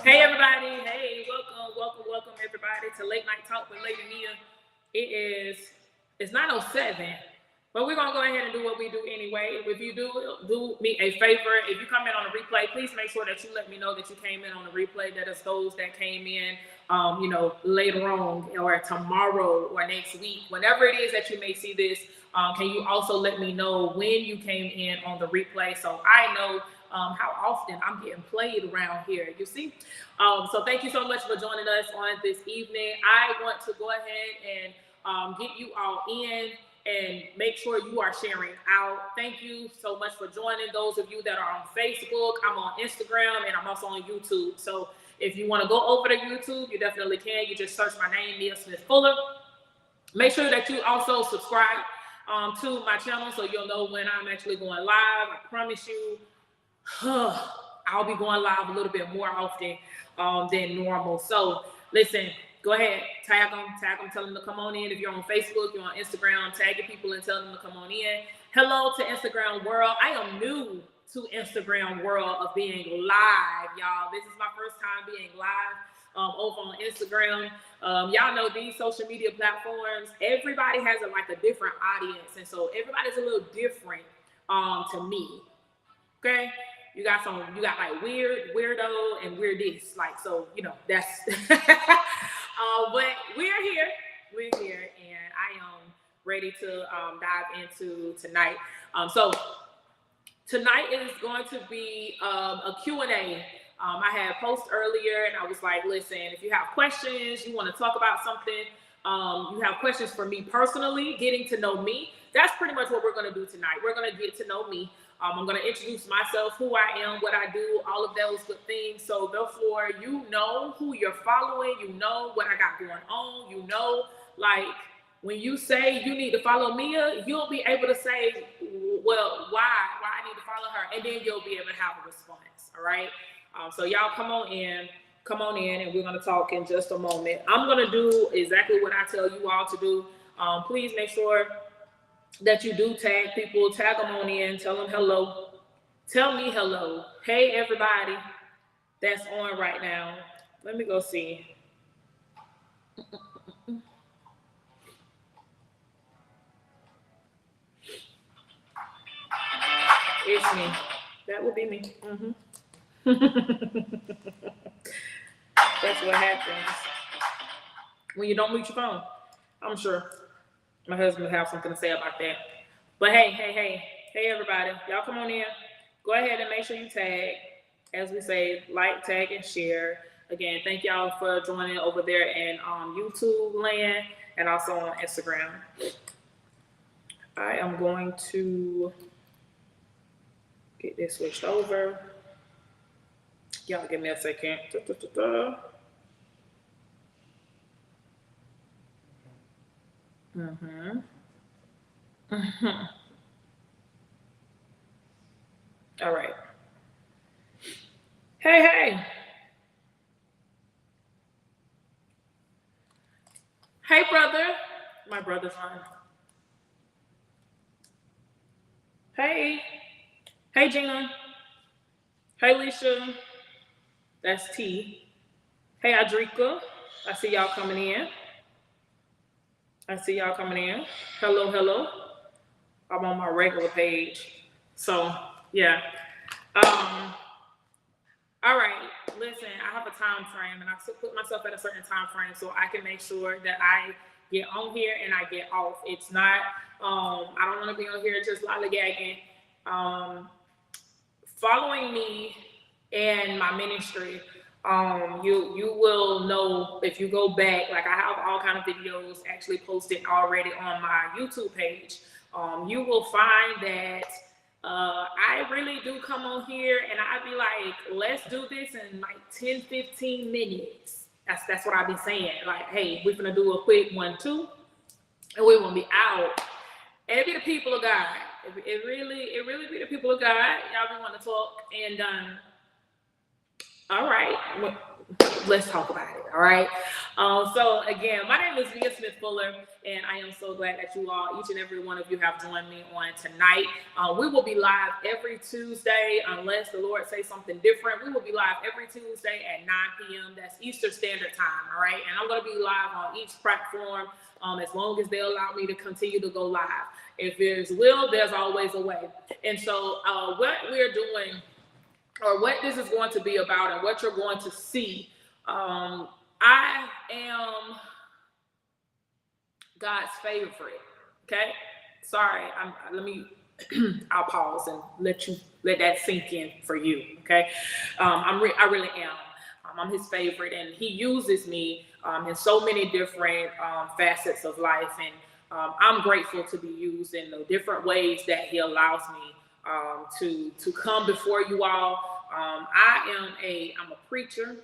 Hey everybody, hey, welcome everybody to Late Night Talk with Lady Nia. It's 9:07, but we're gonna go ahead and do what we do anyway. If you do me a favor, if you come in on a replay, please make sure that you let me know that you came in on a replay. That is those that came in later on or tomorrow or next week, whenever it is that you may see this. Can you also let me know when you came in on the replay so I know how often I'm getting played around here, you see? So thank you so much for joining us on this evening. I want to go ahead and get you all in and make sure you are sharing out. Thank you so much for joining. Those of you that are on Facebook, I'm on Instagram, and I'm also on YouTube. So if you want to go over to YouTube, you definitely can. You just search my name, Nia Smith Fuller. Make sure that you also subscribe to my channel so you'll know when I'm actually going live. I promise you, I'll be going live a little bit more often than normal. So listen, go ahead, tag them, tell them to come on in. If you're on Facebook, you're on Instagram, tag your people and tell them to come on in. Hello to Instagram world. I am new to Instagram world of being live, y'all. This is my first time being live over on Instagram. Y'all know these social media platforms, everybody has a different audience, and so everybody's a little different to me. Okay, you got like weirdo and weirdest, so that's but we're here, and I am ready to dive into tonight. So tonight is going to be a Q&A. I had posted earlier, and I was like, listen, if you have questions, you want to talk about something, you have questions for me personally, getting to know me, that's pretty much what we're going to do tonight. We're going to get to know me. I'm going to introduce myself, who I am, what I do, all of those good things. So therefore, you know who you're following, you know what I got going on, you know, when you say you need to follow Mia, you'll be able to say, well, why I need to follow her, and then you'll be able to have a response. All right. So y'all come on in, and we're going to talk in just a moment. I'm going to do exactly what I tell you all to do. Please make sure that you do tag people, tag them on in, tell them hello, tell me hello. Hey, everybody that's on right now. Let me go see. It's me. That would be me. That's what happens when you don't mute your phone. I'm sure my husband will have something to say about that. But hey, everybody, y'all come on in. Go ahead and make sure you tag, as we say, like, tag, and share. Again, thank y'all for joining over there in YouTube land and also on Instagram. I am going to get this switched over. Y'all give me a second. All right. Hey. Hey, brother. My brother's on. Hey, Gina. Hey, Alicia. That's T. Hey, Adrika. I see y'all coming in. Hello. I'm on my regular page. So, yeah. All right. Listen, I have a time frame, and I put myself at a certain time frame so I can make sure that I get on here and I get off. It's not, I don't want to be on here just lollygagging. Following me and my ministry, you will know if you go back, I have all kind of videos actually posted already on my YouTube page. You will find that I really do come on here and I be like, let's do this in 10-15 minutes. That's what I be saying. Hey, we're gonna do a quick 1-2 and we're gonna be out. And it be the people of God. It really be the people of God. Y'all be want to talk, and all right, let's talk about it. All right. So again, my name is Via Smith Fuller, and I am so glad that you all, each and every one of you, have joined me on tonight. We will be live every Tuesday, unless the Lord say something different. We will be live every Tuesday at 9 p.m. That's Eastern Standard Time, all right? And I'm going to be live on each platform as long as they allow me to continue to go live. If there's will, there's always a way. And so what we're doing, or what this is going to be about, and what you're going to see, I am God's favorite. Okay, sorry. I'll pause and let that sink in for you. Okay, I really am. I'm His favorite, and He uses me in so many different facets of life, and I'm grateful to be used in the different ways that He allows me to come before you all. I'm a preacher.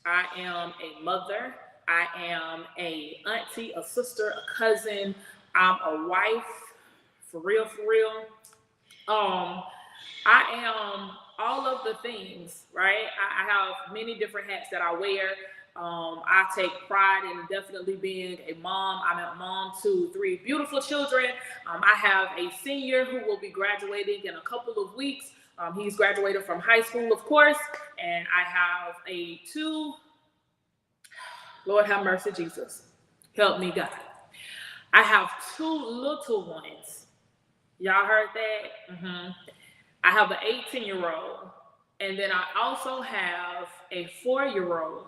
I am a mother. I am a auntie, a sister, a cousin. I'm a wife, for real, for real. I am all of the things, right? I have many different hats that I wear. I take pride in definitely being a mom. I'm a mom to 3 beautiful children. I have a senior who will be graduating in a couple of weeks. He's graduated from high school, of course, and I have 2, Lord have mercy, Jesus, help me, God. I have 2 little ones. Y'all heard that? Mm-hmm. I have an 18-year-old, and then I also have a 4-year-old.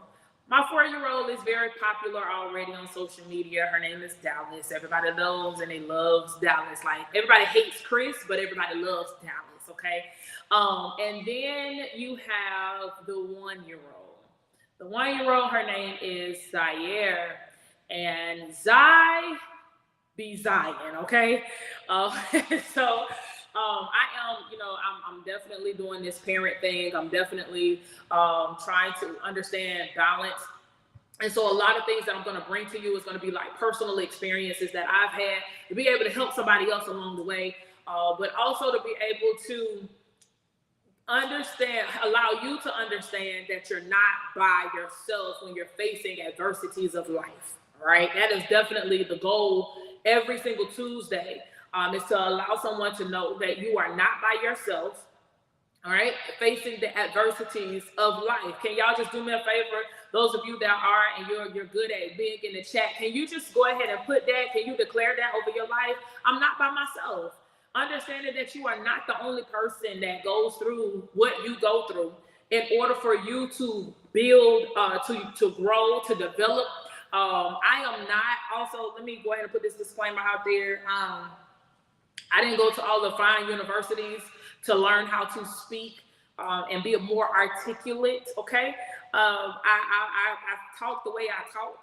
My 4-year-old is very popular already on social media. Her name is Dallas. Everybody knows and they loves Dallas. Like, everybody hates Chris, but everybody loves Dallas, okay? And then you have the 1-year-old. The 1-year-old, her name is Zaire, and Zai be Zion, okay? So I'm definitely doing this parent thing. I'm definitely trying to understand balance. And so a lot of things that I'm going to bring to you is going to be like personal experiences that I've had to be able to help somebody else along the way, but also to be able to allow you to understand that you're not by yourself when you're facing adversities of life, right? That is definitely the goal every single Tuesday, is to allow someone to know that you are not by yourself, all right, facing the adversities of life. Can y'all just do me a favor? Those of you that are, and you're good at being in the chat, can you just go ahead and put that? Can you declare that over your life? I'm not by myself. Understanding that you are not the only person that goes through what you go through in order for you to build, to grow, to develop. I am not, also, let me go ahead and put this disclaimer out there. I didn't go to all the fine universities to learn how to speak and be more articulate, okay? I talk the way I talk.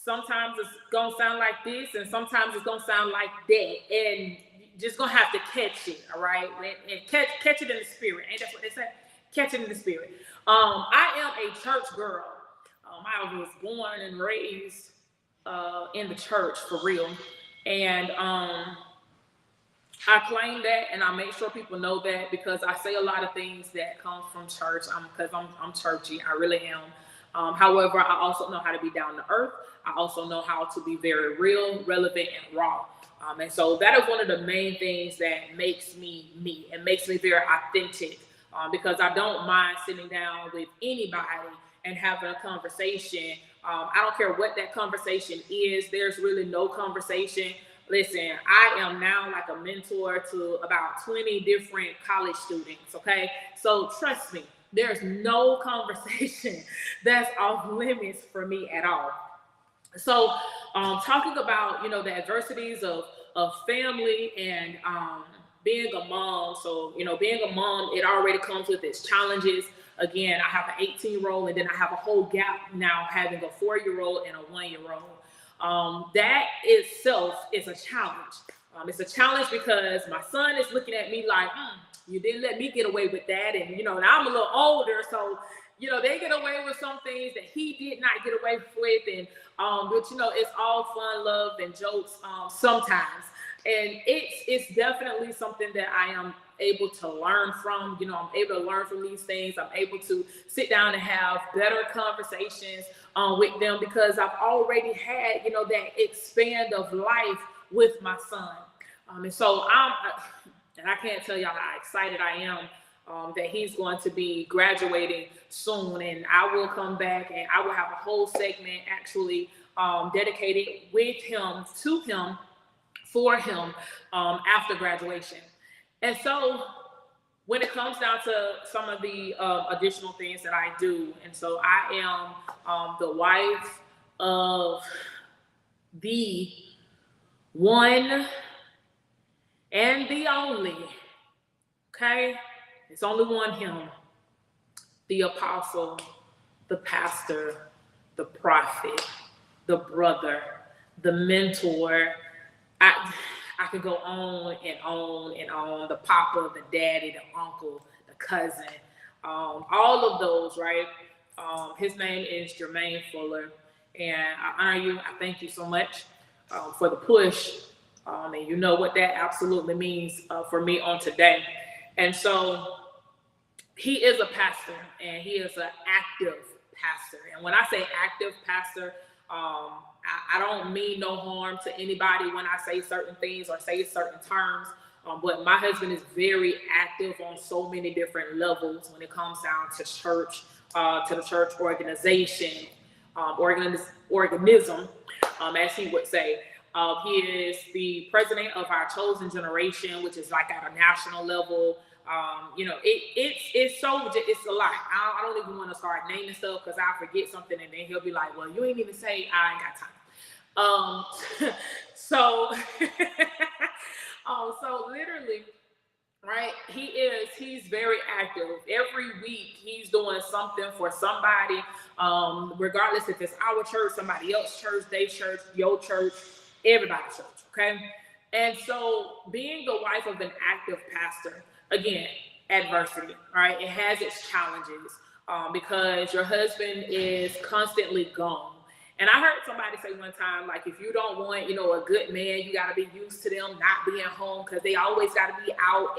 Sometimes it's gonna sound like this, and sometimes it's gonna sound like that, and just gonna have to catch it, all right? And catch it in the spirit. Ain't that what they say? Catch it in the spirit. I am a church girl. I was born and raised in the church, for real. And I claim that, and I make sure people know that, because I say a lot of things that come from church, because I'm churchy. I really am. However, I also know how to be down to earth. I also know how to be very real, relevant, and raw. And so that is one of the main things that makes me me and makes me very authentic, because I don't mind sitting down with anybody and having a conversation. I don't care what that conversation is. There's really no conversation. Listen, I am now like a mentor to about 20 different college students, okay? So trust me, there's no conversation that's off limits for me at all. So talking about, the adversities of family and being a mom. So, being a mom, it already comes with its challenges. Again, I have an 18-year-old, and then I have a whole gap now having a 4-year-old and a 1-year-old. That itself is a challenge. It's a challenge because my son is looking at me like, you didn't let me get away with that. And, and I'm a little older, so, they get away with some things that he did not get away with. And, but, it's all fun, love, and jokes sometimes. And it's definitely something that I am able to learn from. You know, I'm able to learn from these things. I'm able to sit down and have better conversations with them, because I've already had, you know, that expand of life with my son. And so and I can't tell y'all how excited I am that he's going to be graduating soon. And I will come back and I will have a whole segment actually dedicated with him, to him, for him after graduation. And so when it comes down to some of the additional things that I do, and so I am the wife of the one and the only, okay? It's only one him, the apostle, the pastor, the prophet, the brother, the mentor. I could go on and on and on. The papa, the daddy, the uncle, the cousin, all of those, right? His name is Jermaine Fuller, and I honor you. I thank you so much for the push, and you know what that absolutely means for me on today. And so he is a pastor, and he is an active pastor. And when I say active pastor, I don't mean no harm to anybody when I say certain things or say certain terms, but my husband is very active on so many different levels when it comes down to church, to the church organization, organism, as he would say. He is the president of our chosen generation, which is like at a national level. You know, it's a lot. I don't even want to start naming stuff because I'll forget something, and then he'll be like, well, you ain't even say I ain't got time. So literally, right, he's very active. Every week he's doing something for somebody, regardless if it's our church, somebody else's church, their church, your church, everybody's church, okay? And so being the wife of an active pastor, again, adversity, right? It has its challenges because your husband is constantly gone. And I heard somebody say one time, like, if you don't want, you know, a good man, you got to be used to them not being home because they always got to be out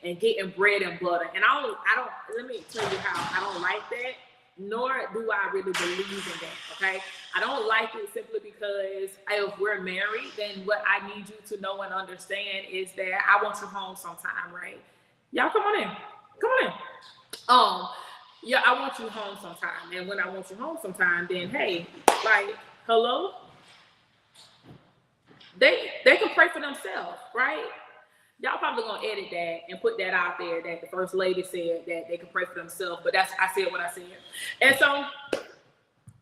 and getting bread and butter. And I don't, let me tell you how I don't like that, nor do I really believe in that, okay? I don't like it simply because if we're married, then what I need you to know and understand is that I want you home sometime, right? Y'all come on in. Come on in. Yeah, I want you home sometime. And when I want you home sometime, then hey, like, hello? They can pray for themselves, right? Y'all probably gonna edit that and put that out there that the first lady said that they can pray for themselves, but I said what I said. And so,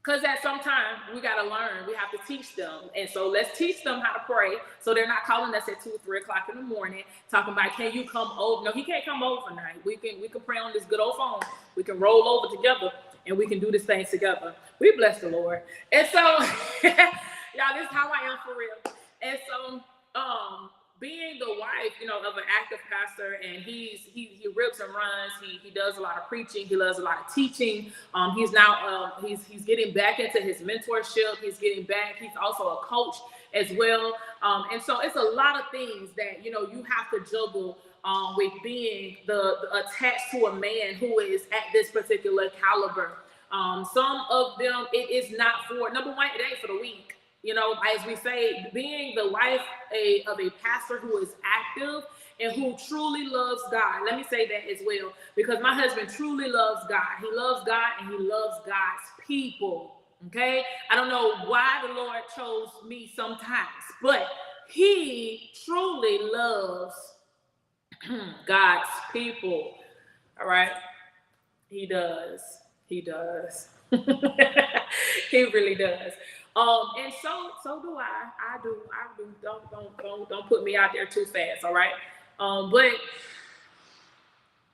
because at some time we gotta learn, we have to teach them. And so let's teach them how to pray so they're not calling us at 2 or 3 o'clock in the morning talking about, can you come over? No, he can't come overnight. We can pray on this good old phone. We can roll over together and we can do this thing together. We bless the Lord. And so y'all, this is how I am for real. And so being the wife, you know, of an active pastor, and he rips and runs. He does a lot of preaching. He does a lot of teaching. He's now he's getting back into his mentorship. He's getting back. He's also a coach as well. And so it's a lot of things that, you know, you have to juggle with being the attached to a man who is at this particular caliber. Some of them, it is not for, number one, it ain't for the weak. You know, as we say, being the wife of a pastor who is active and who truly loves God. Let me say that as well, because my husband truly loves God. He loves God and he loves God's people. Okay? I don't know why the Lord chose me sometimes, but he truly loves God's people. All right? He does. He does. He really does. And so do I. I do. Don't put me out there too fast, all right? But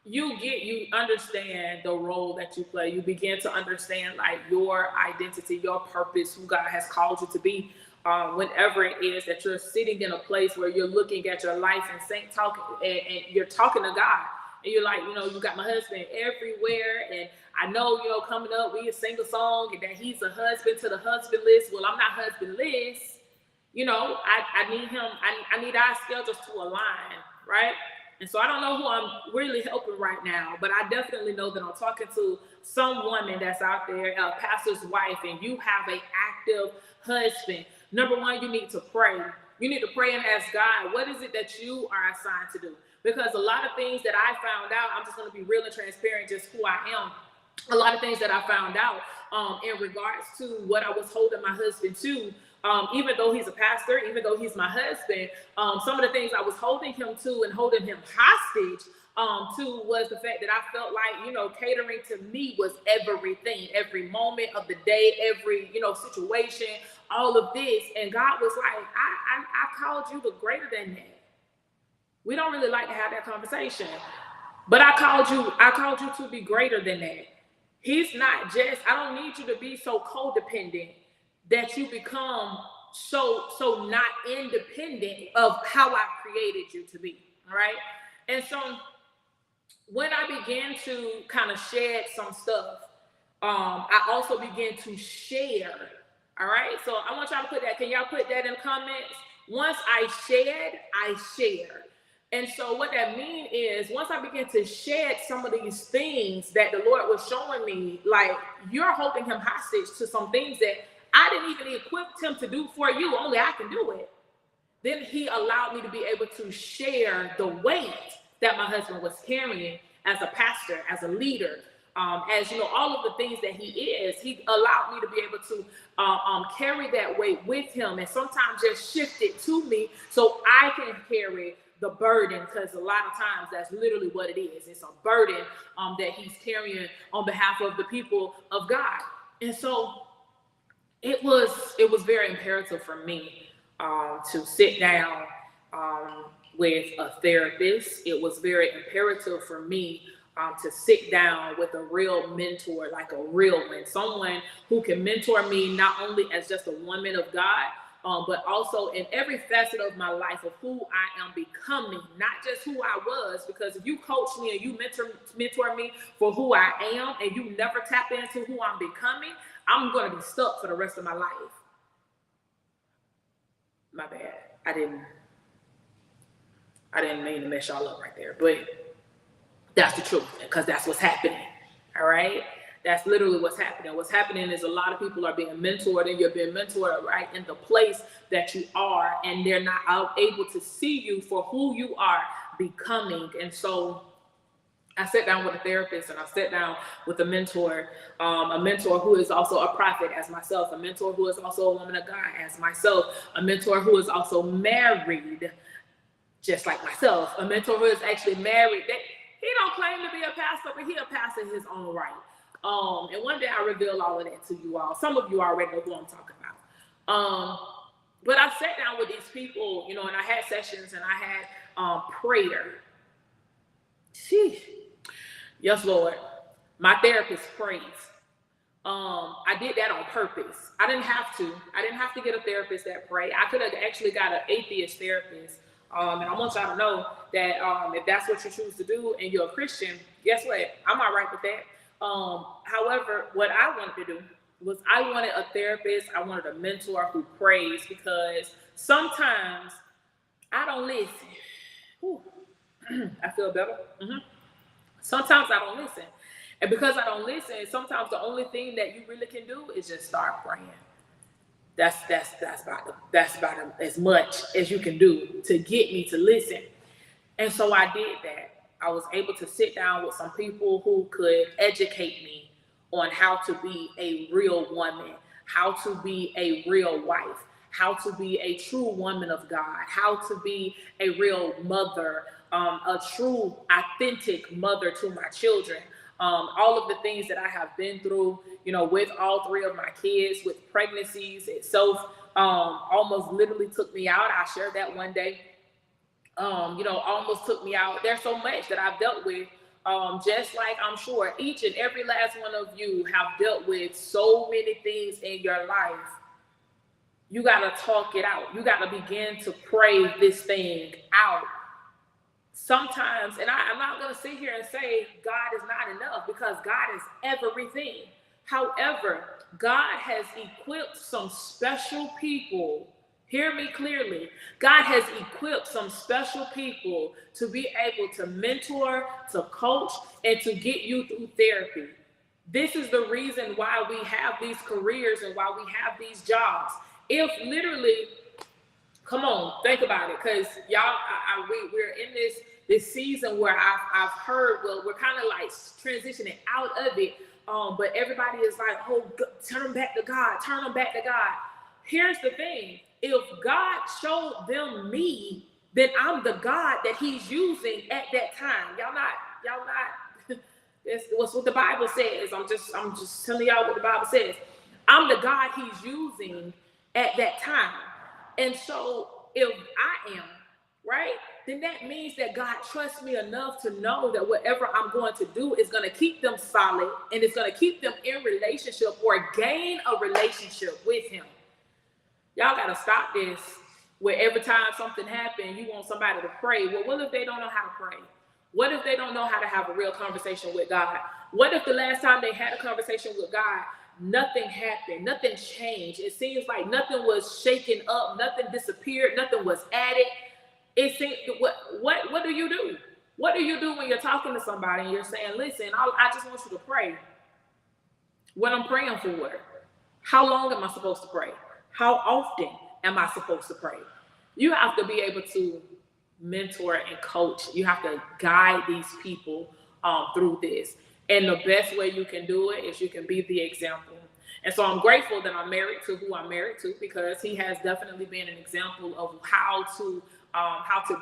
you understand the role that you play. You begin to understand like your identity, your purpose, who God has called you to be. Whenever it is that you're sitting in a place where you're looking at your life and talking, and you're talking to God, and you're like, you know, you got my husband everywhere, and I know, you know, coming up, we sing a song and that he's a husband to the husbandless. Well, I'm not husbandless. I need him. I need our schedules to align, right? And so I don't know who I'm really helping right now, but I definitely know that I'm talking to some woman that's out there, a pastor's wife, and you have an active husband. Number one, you need to pray. You need to pray and ask God, what is it that you are assigned to do? Because a lot of things that I found out, I'm just going to be real and transparent, just who I am. A lot of things that I found out in regards to what I was holding my husband to, even though he's a pastor, even though he's my husband, some of the things I was holding him to and holding him hostage to was the fact that I felt like, catering to me was everything, every moment of the day, every, situation, all of this. And God was like, I called you the greater than that. We don't really like to have that conversation, but I called you to be greater than that. He's not just, I don't need you to be so codependent that you become so not independent of how I created you to be. All right. And so when I began to kind of shed some stuff, I also began to share. All right. So I want y'all to put that. Can y'all put that in the comments? Once I shed, I share. And so what that means is once I began to shed some of these things that the Lord was showing me, like you're holding him hostage to some things that I didn't even equip him to do for you. Only I can do it. Then he allowed me to be able to share the weight that my husband was carrying as a pastor, as a leader, as all of the things that he is. He allowed me to be able to carry that weight with him, and sometimes just shift it to me so I can carry the burden, because a lot of times that's literally what it is. It's a burden that he's carrying on behalf of the people of God. And so it was very imperative for me to sit down with a therapist. It was very imperative for me to sit down with a real mentor, like a real one, someone who can mentor me not only as just a woman of God, but also in every facet of my life of who I am becoming, not just who I was. Because if you coach me and you mentor me for who I am, and you never tap into who I'm becoming, I'm going to be stuck for the rest of my life. My bad. I didn't mean to mess y'all up right there, but that's the truth, because that's what's happening. All right. That's literally what's happening. What's happening is a lot of people are being mentored, and you're being mentored right in the place that you are, and they're not able to see you for who you are becoming. And so I sat down with a therapist, and I sat down with a mentor who is also a prophet as myself, a mentor who is also a woman of God as myself, a mentor who is also married just like myself, a mentor who is actually married. He don't claim to be a pastor, but he a pastor in his own right. And one day I reveal all of that to you all. Some of you already know who I'm talking about. But I sat down with these people, and I had sessions, and I had prayer. Sheesh. Yes, Lord. My therapist prays. I did that on purpose. I didn't have to get a therapist that prayed. I could have actually got an atheist therapist. And I want y'all to know that if that's what you choose to do and you're a Christian, guess what? I'm all right with that. However, what I wanted to do was I wanted a therapist. I wanted a mentor who prays, because sometimes I don't listen. Whew. I feel better. Mm-hmm. Sometimes I don't listen. And because I don't listen, sometimes the only thing that you really can do is just start praying. That's about as much as you can do to get me to listen. And so I did that. I was able to sit down with some people who could educate me on how to be a real woman, how to be a real wife, how to be a true woman of God, how to be a real mother, a true, authentic mother to my children. All of the things that I have been through, with all three of my kids, with pregnancies itself, almost literally took me out. I shared that one day. Almost took me out. There's so much that I've dealt with, just like I'm sure each and every last one of you have dealt with so many things in your life. You got to talk it out. You got to begin to pray this thing out. Sometimes, and I'm not going to sit here and say God is not enough, because God is everything. However, God has equipped some special people. Hear me clearly. God has equipped some special people to be able to mentor, to coach, and to get you through therapy. This is the reason why we have these careers and why we have these jobs. If literally, come on, think about it, because y'all, we're in this season where I've heard, well, we're kind of like transitioning out of it, but everybody is like, oh, turn them back to God, turn them back to God. Here's the thing: if God showed them me, then I'm the God that He's using at that time. Y'all not. That's what the Bible says. I'm just telling y'all what the Bible says. I'm the God He's using at that time. And so if I am, right, then that means that God trusts me enough to know that whatever I'm going to do is going to keep them solid, and it's going to keep them in relationship or gain a relationship with Him. Y'all got to stop this where every time something happens, you want somebody to pray. Well, what if they don't know how to pray? What if they don't know how to have a real conversation with God? What if the last time they had a conversation with God, nothing happened, nothing changed? It seems like nothing was shaken up, nothing disappeared, nothing was added. It seems, what do you do? What do you do when you're talking to somebody and you're saying, listen, I just want you to pray? What I'm praying for? How long am I supposed to pray? How often am I supposed to pray? You have to be able to mentor and coach. You have to guide these people through this. And the best way you can do it is you can be the example. And so I'm grateful that I'm married to who I'm married to, because he has definitely been an example of how to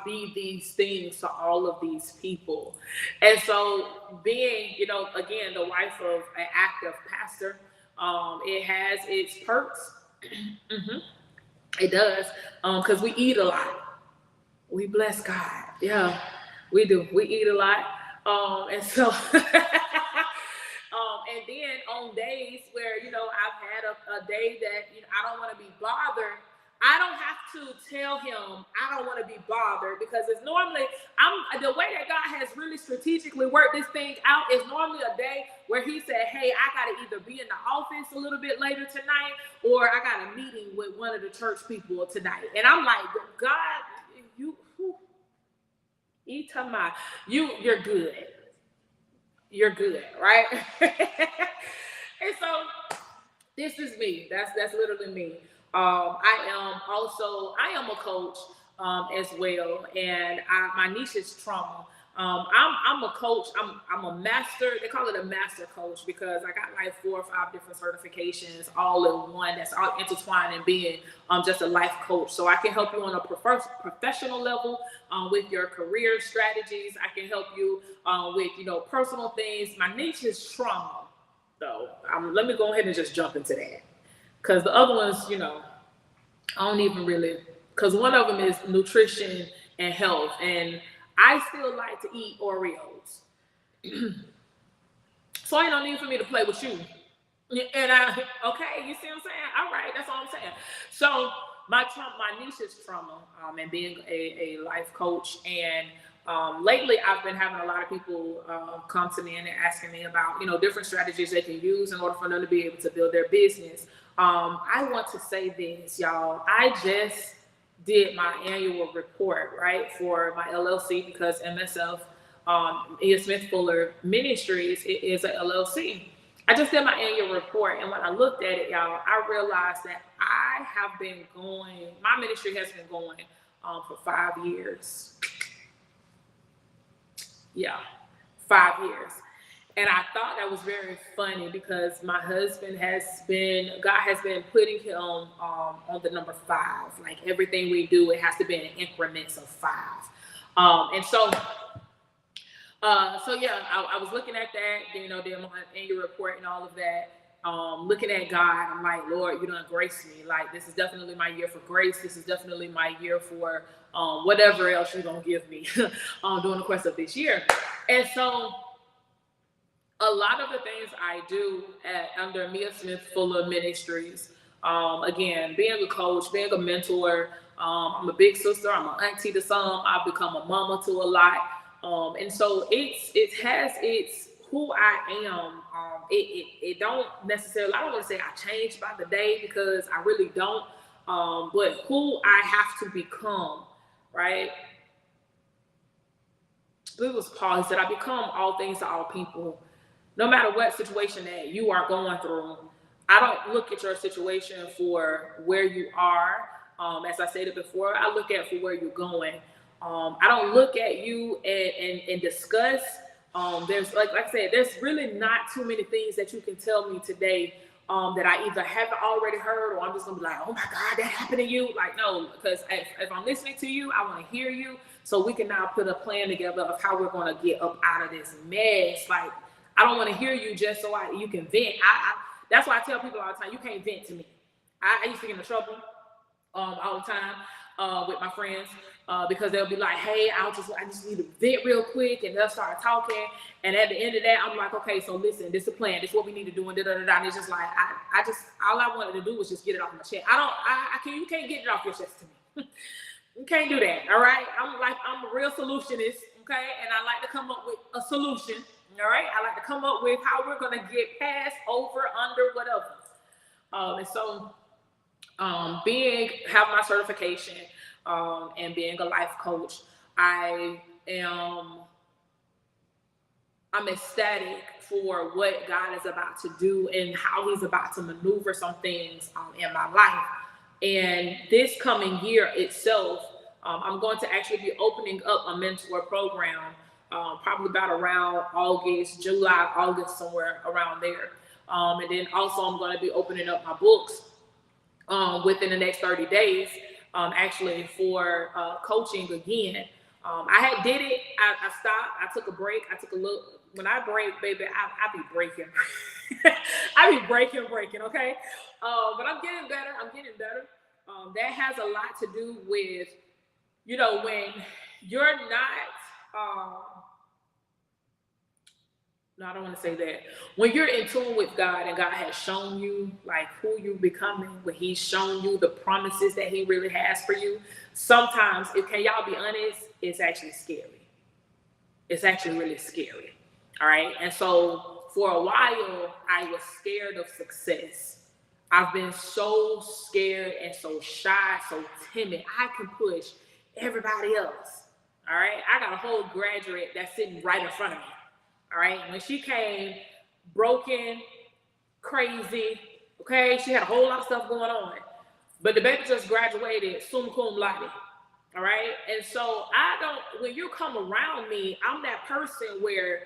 be these things to all of these people. And so being, again, the wife of an active pastor, it has its perks. Mm-hmm. It does, because we eat a lot. We bless God. Yeah, we do. We eat a lot. And so, and then on days where, I've had a day that, I don't want to be bothered, I don't have to tell him I don't want to be bothered, because it's normally, the way that God has really strategically worked this thing out is normally a day where he said, hey, I got to either be in the office a little bit later tonight, or I got a meeting with one of the church people tonight. And I'm like, God, you're good. You're good, right? And so this is me. That's literally me. I am a coach as well, and my niche is trauma. I'm a coach. I'm a master. They call it a master coach because I got like 4 or 5 different certifications all in one. That's all intertwined in being just a life coach. So I can help you on a professional level with your career strategies. I can help you with personal things. My niche is trauma, though. Let me go ahead and just jump into that. Because the other ones, I don't even really, because one of them is nutrition and health. And I still like to eat Oreos. So ain't no need for me to play with you. And okay, you see what I'm saying? All right, that's all I'm saying. So my niche is trauma and being a life coach. And lately I've been having a lot of people come to me and they're asking me about, different strategies they can use in order for them to be able to build their business. I want to say this, y'all. I just did my annual report, right, for my LLC, because MSF, Mia Smith Fuller Ministries, is an LLC. I just did my annual report, and when I looked at it, y'all, I realized that my ministry has been going for 5 years. Yeah, 5 years. And I thought that was very funny because my husband God has been putting him on the number 5. Like everything we do, it has to be in increments of 5. And so yeah, I was looking at that, doing my annual report and all of that. Looking at God, I'm like, Lord, you done grace me. Like, this is definitely my year for grace. This is definitely my year for whatever else you're gonna give me during the course of this year. And so a lot of the things I do under Mia Smith Fuller Ministries, again, being a coach, being a mentor, I'm a big sister, I'm an auntie to some, I've become a mama to a lot. And so it's who I am. It don't necessarily, I don't want to say I changed by the day, because I really don't. but who I have to become, right? This was Paul. He said, I become all things to all people. No matter what situation that you are going through, I don't look at your situation for where you are. As I stated before, I look at for where you're going. I don't look at you and discuss. There's like I said, there's really not too many things that you can tell me today that I either haven't already heard, or I'm just gonna be like, oh my God, that happened to you. Like, no, because if I'm listening to you, I want to hear you, so we can now put a plan together of how we're gonna get up out of this mess. Like, I don't want to hear you just so you can vent. That's why I tell people all the time, you can't vent to me. I used to get in trouble all the time with my friends because they'll be like, hey, I just need to vent real quick, and they'll start talking. And at the end of that, I'm like, okay, so listen, this is a plan. This is what we need to do, and da-da-da-da. And it's just like, all I wanted to do was just get it off my chest. You can't get it off your chest to me. You can't do that, all right? I'm a real solutionist, okay? And I like to come up with a solution, all right? I like to come up with how we're going to get past, over, under, whatever. And so have my certification and being a life coach, I'm ecstatic for what God is about to do and how he's about to maneuver some things in my life. And this coming year itself, I'm going to actually be opening up a mentor program, probably about around July, August, somewhere around there. And then also I'm going to be opening up my books within the next 30 days, actually for coaching again. I did it. I stopped. I took a break. I took a look. When I break, baby, I be breaking. I be breaking, okay? But I'm getting better. That has a lot to do with, when you're not, no, I don't want to say that. When you're in tune with God and God has shown you like who you're becoming, when he's shown you the promises that he really has for you, sometimes, can y'all be honest, it's actually scary. It's actually really scary. All right. And so for a while, I was scared of success. I've been so scared and so shy, so timid. I can push everybody else. All right. I got a whole graduate that's sitting right in front of me. All right. When she came, broken, crazy, okay, she had a whole lot of stuff going on. But the baby just graduated summa cum laude. All right. And so when you come around me, I'm that person where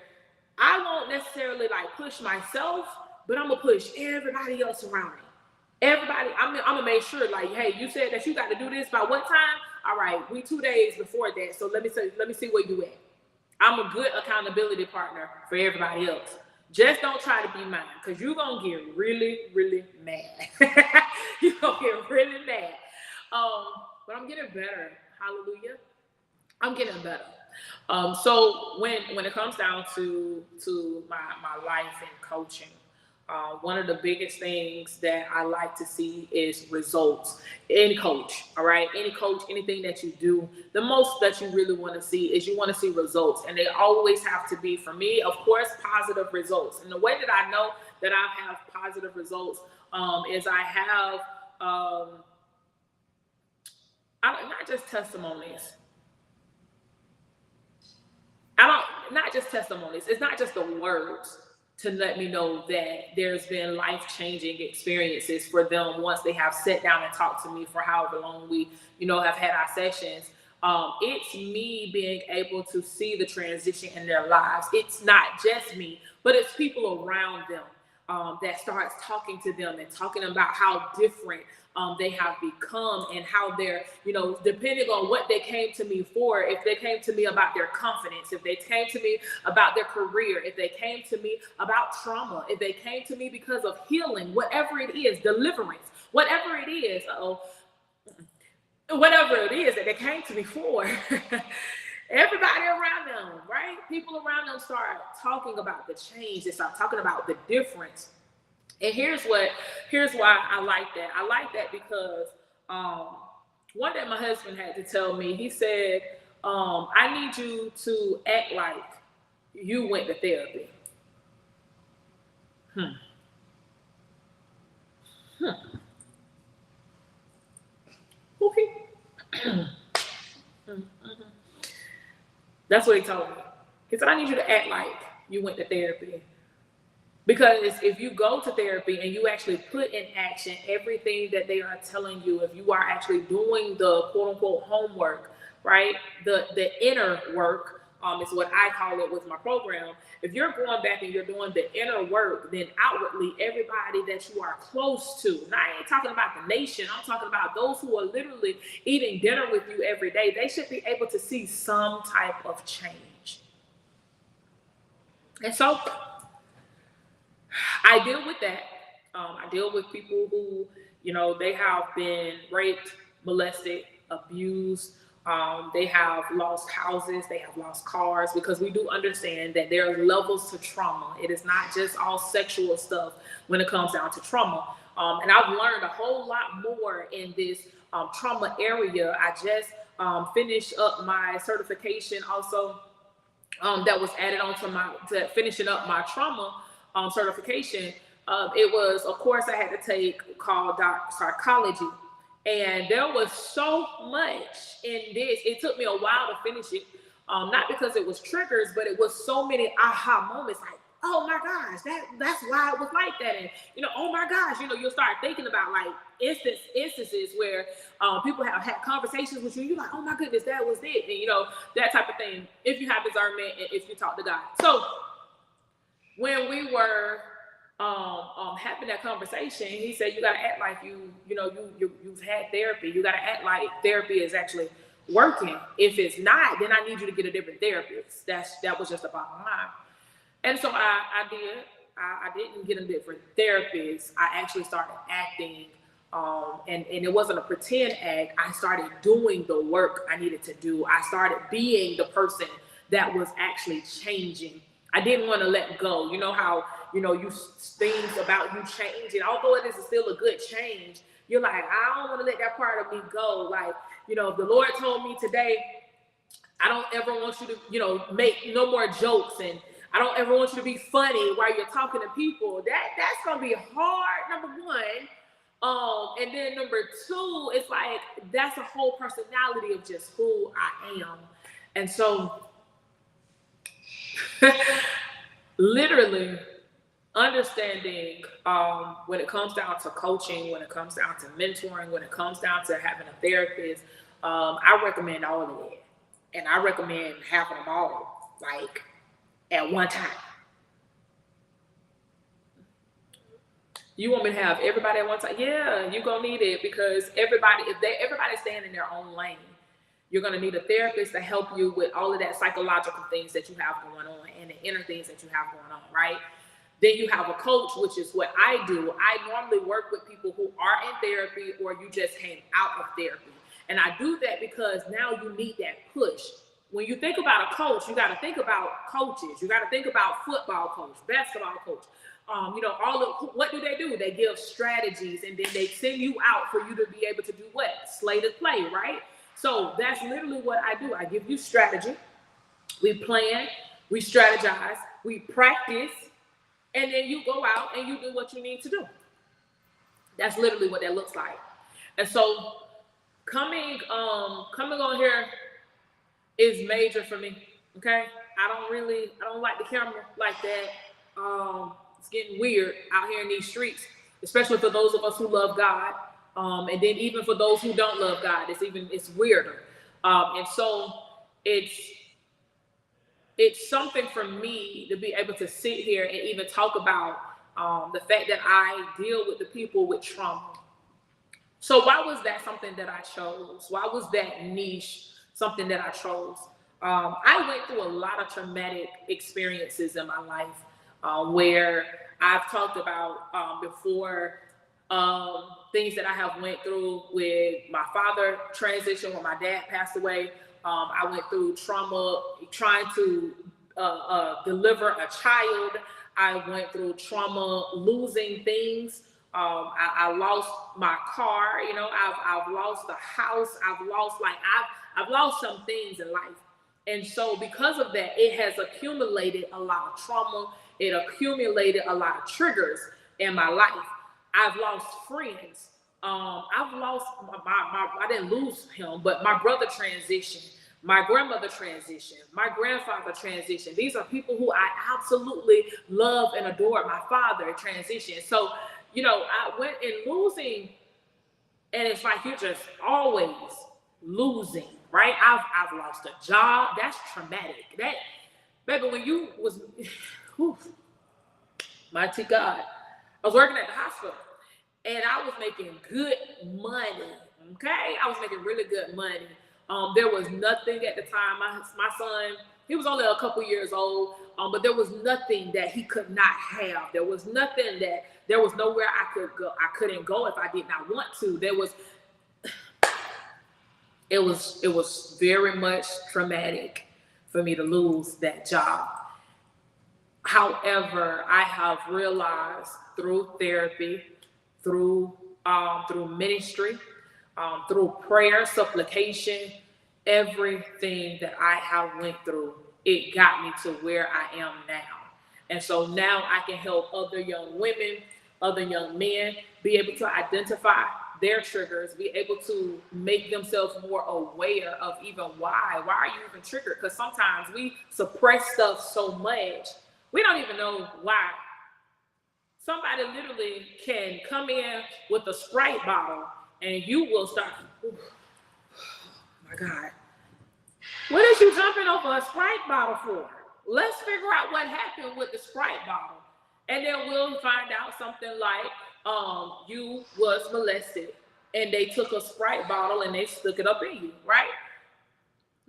I won't necessarily like push myself, but I'm going to push everybody else around me. Everybody, I'm going to make sure, like, hey, you said that you got to do this by what time? All right, we 2 days before that. So let me see where you at. I'm a good accountability partner for everybody else. Just don't try to be mine, because you're going to get really, really mad. You're going to get really mad. But I'm getting better. Hallelujah. I'm getting better. So when it comes down to my life and coaching, one of the biggest things that I like to see is results. Any coach, all right? Any coach, anything that you do, the most that you really want to see is you want to see results. And they always have to be, for me, of course, positive results. And the way that I know that I have positive results is I have not just testimonies. Not just testimonies. It's not just the words to let me know that there's been life-changing experiences for them once they have sat down and talked to me for however long we, have had our sessions. It's me being able to see the transition in their lives. It's not just me, but it's people around them that starts talking to them and talking about how different they have become, and how they're, depending on what they came to me for, if they came to me about their confidence, if they came to me about their career, if they came to me about trauma, if they came to me because of healing, whatever it is, deliverance, whatever it is, whatever it is that they came to me for, everybody around them, right? People around them start talking about the change. They start talking about the difference. And here's why I like that. I like that because one day my husband had to tell me, he said, I need you to act like you went to therapy. Okay. That's what he told me. He said, I need you to act like you went to therapy. Because if you go to therapy and you actually put in action everything that they are telling you, if you are actually doing the quote unquote homework, right? The inner work is what I call it with my program. If you're going back and you're doing the inner work, then outwardly everybody that you are close to, and I ain't talking about the nation, I'm talking about those who are literally eating dinner with you every day, they should be able to see some type of change. And so I deal with that. I deal with people who, they have been raped, molested, abused. They have lost houses, they have lost cars, because we do understand that there are levels to trauma. It is not just all sexual stuff when it comes down to trauma. And I've learned a whole lot more in this trauma area. I just finished up my certification also, that was added on to finishing up my trauma certification. It was a course I had to take called Dark Psychology. And there was so much in this. It took me a while to finish it. Not because it was triggers, but it was so many aha moments, like, oh my gosh, that's why it was like that. And, oh my gosh, you'll start thinking about like instances where people have had conversations with you. You're like, oh my goodness, that was it. And, that type of thing, if you have discernment and if you talk to God. So when we were having that conversation, he said, you got to act like you've had therapy. You got to act like therapy is actually working. If it's not, then I need you to get a different therapist. That was just the bottom line. And so I did. I didn't get a different therapist. I actually started acting, and it wasn't a pretend act. I started doing the work I needed to do. I started being the person that was actually changing. I didn't want to let go. You know how, things about you changing, although it is still a good change, you're like, I don't want to let that part of me go. Like, if the Lord told me today, I don't ever want you to, make no more jokes, and I don't ever want you to be funny while you're talking to people. That's going to be hard, number one. And then number two, it's like, that's a whole personality of just who I am. And so literally understanding when it comes down to coaching, when it comes down to mentoring, when it comes down to having a therapist, I recommend all of it. And I recommend having them all, like, at one time. You want me to have everybody at one time? Yeah, you're going to need it, because everybody's staying in their own lane. You're going to need a therapist to help you with all of that psychological things that you have going on and the inner things that you have going on, right? Then you have a coach, which is what I do. I normally work with people who are in therapy, or you just came out of therapy. And I do that because now you need that push. When you think about a coach, you got to think about coaches. You got to think about football coach, basketball coach. What do? They give strategies, and then they send you out for you to be able to do what? Slay the play, right? So that's literally what I do. I give you strategy. We plan, we strategize, we practice, and then you go out and you do what you need to do. That's literally what that looks like. And so coming on here is major for me. Okay. I don't like the camera like that. It's getting weird out here in these streets, especially for those of us who love God. And then even for those who don't love God, it's weirder. And so it's something for me to be able to sit here and even talk about the fact that I deal with the people with trauma. So why was that something that I chose? Why was that niche something that I chose? I went through a lot of traumatic experiences in my life, where I've talked about before, things that I have went through with my father transition, when my dad passed away. I went through trauma trying to deliver a child. I went through trauma losing things. I lost my car. I've lost the house. I've lost some things in life. And so because of that, it has accumulated a lot of trauma. It accumulated a lot of triggers in my life. I've lost friends I've lost I didn't lose him, but my brother transitioned. My grandmother transitioned. My grandfather transitioned. These are people who I absolutely love and adore. My father transitioned. So, I went in losing, and it's like you're just always losing, right? I've lost a job. That's traumatic. That, baby, when you was, whew, mighty God, I was working at the hospital. And I was making good money. Okay, I was making really good money. There was nothing at the time. My son, he was only a couple years old, but there was nothing that he could not have. There was nothing that there was nowhere I could go. I couldn't go if I did not want to. It was very much traumatic for me to lose that job. However, I have realized through therapy, through ministry, through prayer, supplication, everything that I have went through, it got me to where I am now. And so now I can help other young women, other young men be able to identify their triggers, be able to make themselves more aware of even why are you even triggered? Because sometimes we suppress stuff so much, we don't even know why. Somebody literally can come in with a Sprite bottle and you will start, oh my God, what is you jumping over a Sprite bottle for? Let's figure out what happened with the Sprite bottle. And then we'll find out something like you was molested and they took a Sprite bottle and they stuck it up in you, right?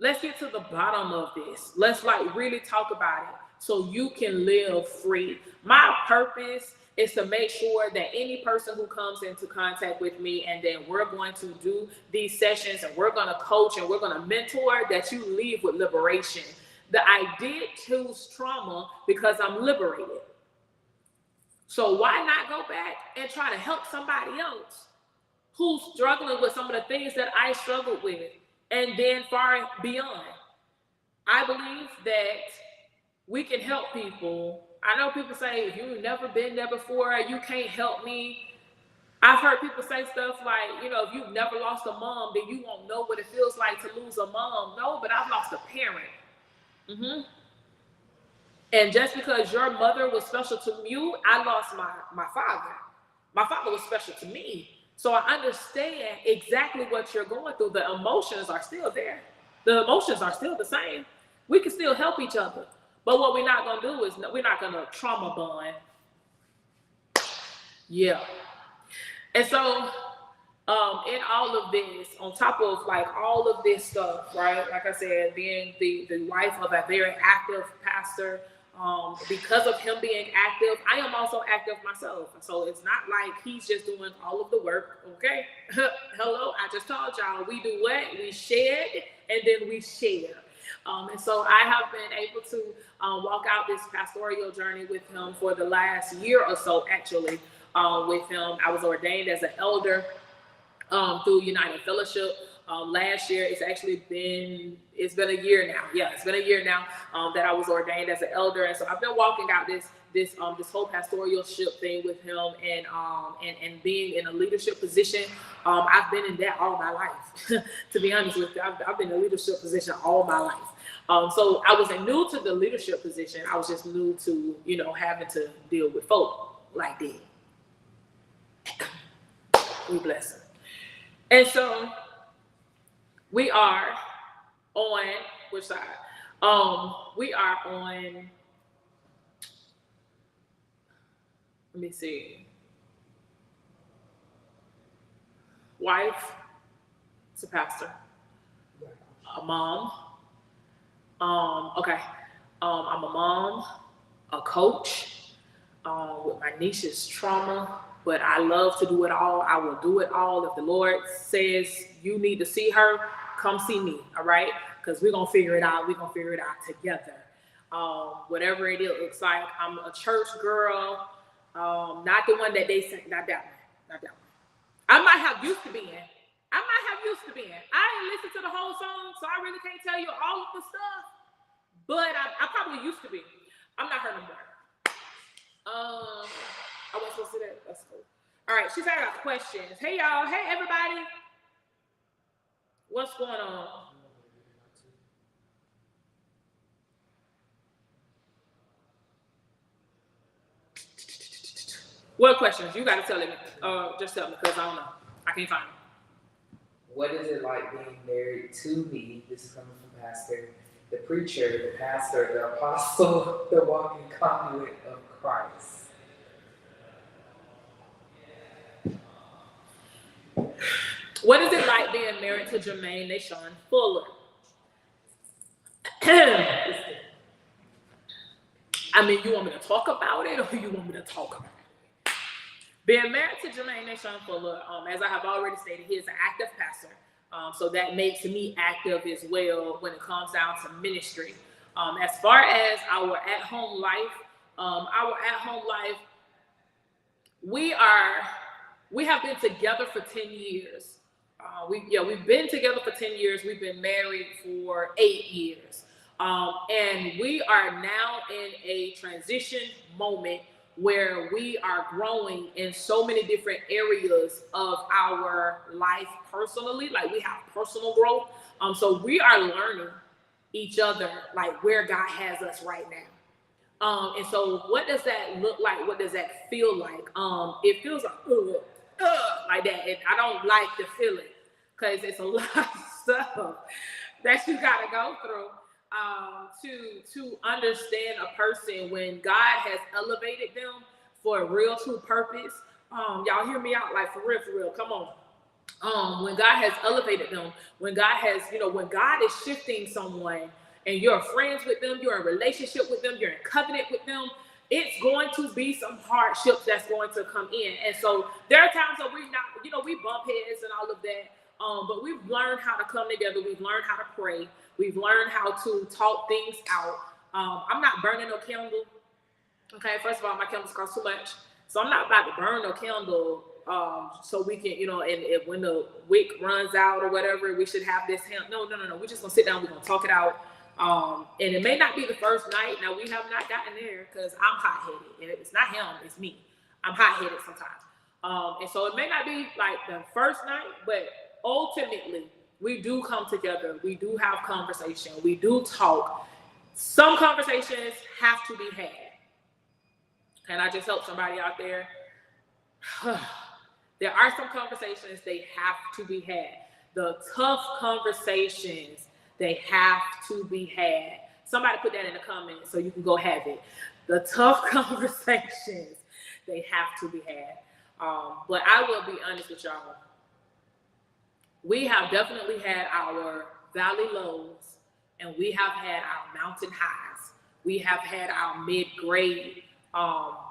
Let's get to the bottom of this. Let's really talk about it so you can live free. My purpose is to make sure that any person who comes into contact with me, and then we're going to do these sessions and we're going to coach and we're going to mentor, that you leave with liberation. That I did choose trauma because I'm liberated. So why not go back and try to help somebody else who's struggling with some of the things that I struggled with, and then far beyond? I believe that we can help people. I know people say, if you've never been there before, you can't help me. I've heard people say stuff like, if you've never lost a mom, then you won't know what it feels like to lose a mom. No, but I've lost a parent. And just because your mother was special to you, I lost my father. My father was special to me. So I understand exactly what you're going through. The emotions are still there. The emotions are still the same. We can still help each other. But what we're not going to do is we're not going to trauma bond. Yeah. And so in all of this, on top of all of this stuff, right? Like I said, being the wife of a very active pastor, because of him being active, I am also active myself. So it's not like he's just doing all of the work, okay? Hello, I just told y'all, we do what? We shed and then we share. And so I have been able to walk out this pastoral journey with him for the last year or so, actually, with him. I was ordained as an elder through United Fellowship. Last year, it's been a year now. Yeah, it's been a year now that I was ordained as an elder. And so I've been walking out this whole pastoralship thing with him, and being in a leadership position. I've been in that all my life. To be honest with you, I've been in a leadership position all my life. So I wasn't new to the leadership position. I was just new to, having to deal with folk like that. We bless him. And so we are on which side? We are on, let me see. Wife, it's a pastor. A mom. Okay. I'm a mom, a coach, with my niece's trauma, but I love to do it all. I will do it all. If the Lord says you need to see her, come see me, all right? Because we're going to figure it out. We're going to figure it out together. Whatever it looks like. I'm a church girl, not the one that they say, not that one. I might have used to be. I didn't listen to the whole song, so I really can't tell you all of the stuff. But I probably used to be. I'm not her no more. I wasn't supposed to say that. That's cool. All right, she said I got questions. Hey, y'all. Hey, everybody. What's going on? What questions? You got to tell me. Just tell me, because I don't know. I can't find them. What is it like being married to me? This is coming from Pastor, the preacher, the pastor, the apostle, the walking conduit of Christ. What is it like being married to Jermaine Nashawn Fuller? I mean, you want me to talk about it, or you want me to talk about it? Being married to Jermaine Nashawn Fuller, as I have already stated, he is an active pastor. So that makes me active as well when it comes down to ministry. As far as our at-home life, we have been together for 10 years. We've been together for 10 years. We've been married for 8 years. And we are now in a transition moment where we are growing in so many different areas of our life personally. Like, we have personal growth. So we are learning each other, like where God has us right now. And so what does that look like? What does that feel like? It feels like that. And I don't like the feeling, because it's a lot of stuff that you got to go through to understand a person when God has elevated them for a real true purpose. Y'all hear me out, like for real, come on. When God has elevated them, when God has, when God is shifting someone and you're friends with them, you're in a relationship with them, you're in covenant with them, it's going to be some hardships that's going to come in. And so there are times that we bump heads and all of that. But we've learned how to come together. We've learned how to pray. We've learned how to talk things out. I'm not burning no candle. Okay, first of all, my candles cost too much. So I'm not about to burn no candle so we can, and when the wick runs out or whatever, we should have this. No. We're just going to sit down. We're going to talk it out. And it may not be the first night. Now, we have not gotten there because I'm hot-headed. It's not him. It's me. I'm hot-headed sometimes. And so it may not be like the first night, but ultimately, we do come together. We do have conversation. We do talk. Some conversations have to be had. Can I just help somebody out there? There are some conversations they have to be had. The tough conversations, they have to be had. Somebody put that in the comments so you can go have it. The tough conversations, they have to be had. But I will be honest with y'all. We have definitely had our valley lows, and we have had our mountain highs. We have had our mid-grade